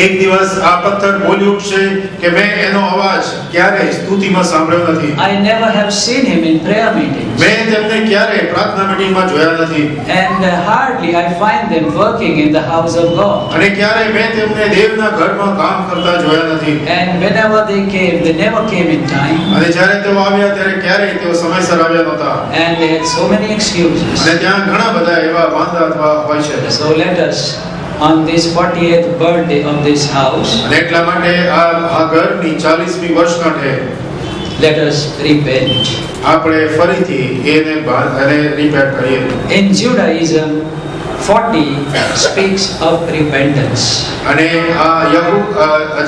એક દિવસ આ પથ્થર બોલી ઉઠશે કે મેં એનો અવાજ ક્યારે સ્તુતિમાં સાંભળ્યો નથી. I never have seen him in prayer meetings. મેં તેમને ક્યારે પ્રાર્થના મીટિંગમાં જોયા નથી. And hardly I find them working in the house of God. અને ક્યારે મેં તેમને દેવના ઘરમાં કામ કરતા જોયા નથી. And whenever they came, they never came in time. અને જ્યારે તેઓ આવ્યા ત્યારે ક્યારેય તેઓ સમયસર આવ્યા નહોતા. And they had so many excuses. અને ત્યાં ઘણા બધા એવા વાંધા અથવા હોય છે. So let us, on this 40th birthday of this house, અને એટલા માટે આ ઘરની 40મી વર્ષગાંઠે let us repent. આપણે ફરીથી એને રિપેર કરીએ. In Judaism, 40 speaks of repentance. અને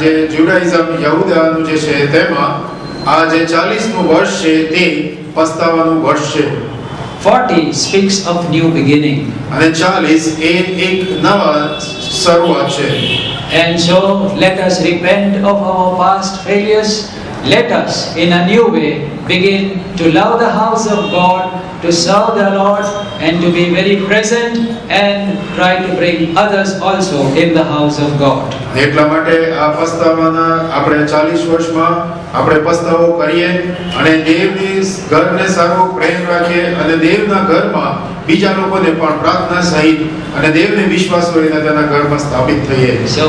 જે જ્યુડાઇઝમ યહૂદાનું જે છે તેમાં આ જે 40મું વર્ષ છે તે પસ્તાવાનું વર્ષ છે. 40 speaks of new beginning. અને 40 એ એક નવા શરૂઆત છે. And so let us repent of our past failures. Let us in a new way begin to love the house of God, to serve the Lord, and to be very present and try to bring others also in the house of God. એટલા માટે આ પસ્તાવાના આપણે 40 વર્ષમાં આપણે પસ્તાવો કરીએ અને દેવની ઘરને સારો પ્રેમ રાખીએ અને દેવના ઘરમાં બીજા લોકોને પણ પ્રાર્થના સહિત અને દેવને વિશ્વાસ કરીને તેના ઘરમાં સ્થાપિત થઈએ. So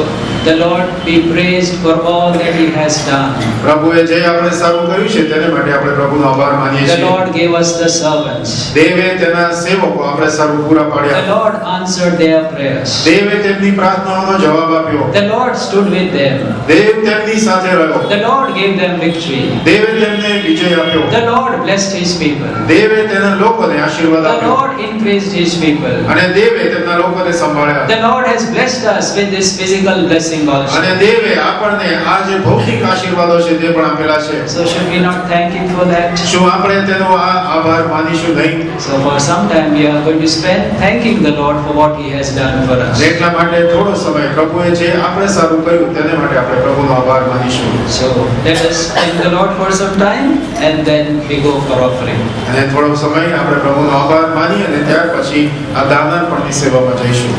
the Lord be praised for all that He has done. પ્રભુએ જે આપણે સારું કર્યું છે તેને માટે આપણે પ્રભુનો આભાર માનીએ The છીએ. Lord gave us the servants. દેવે તેના સેવકો આપણે સારું પૂરા The પાડ્યા. Lord answered their prayers. દેવે તેમની પ્રાર્થનાઓનો જવાબ આપ્યો. The Lord stood with them. દેવ તેમની સાથે રહ્યો. The Lord gave them victory. દેવે તેમને વિજય આપ્યો. The Lord blessed His people. દેવે તેના લોકોને આશીર્વાદ The આપ્યો Lord increased His people. અને દેવે તેમના લોકોને સંભાળ્યા. The Lord has blessed us with this physical blessing also. અને દેવે આપણને આ જે ભૌતિક આશીર્વાદો છે તે પણ આપેલા છે. So should we not thank Him for that? શું આપણે તેનો આ આભાર માનીશું નહીં? So for some time we are going to spend thanking the Lord for what He has done for us. એટલા માટે થોડો સમય પ્રભુએ જે આપણે સારું કર્યું તેને માટે આપણે પ્રભુનો આભાર માનીશું. So let us thank the Lord for some time and then we go for offering. અને થોડો સમય આપણે પ્રભુનો આભાર માની અને ત્યાર પછી આ દાનપણની સેવામાં જઈશું.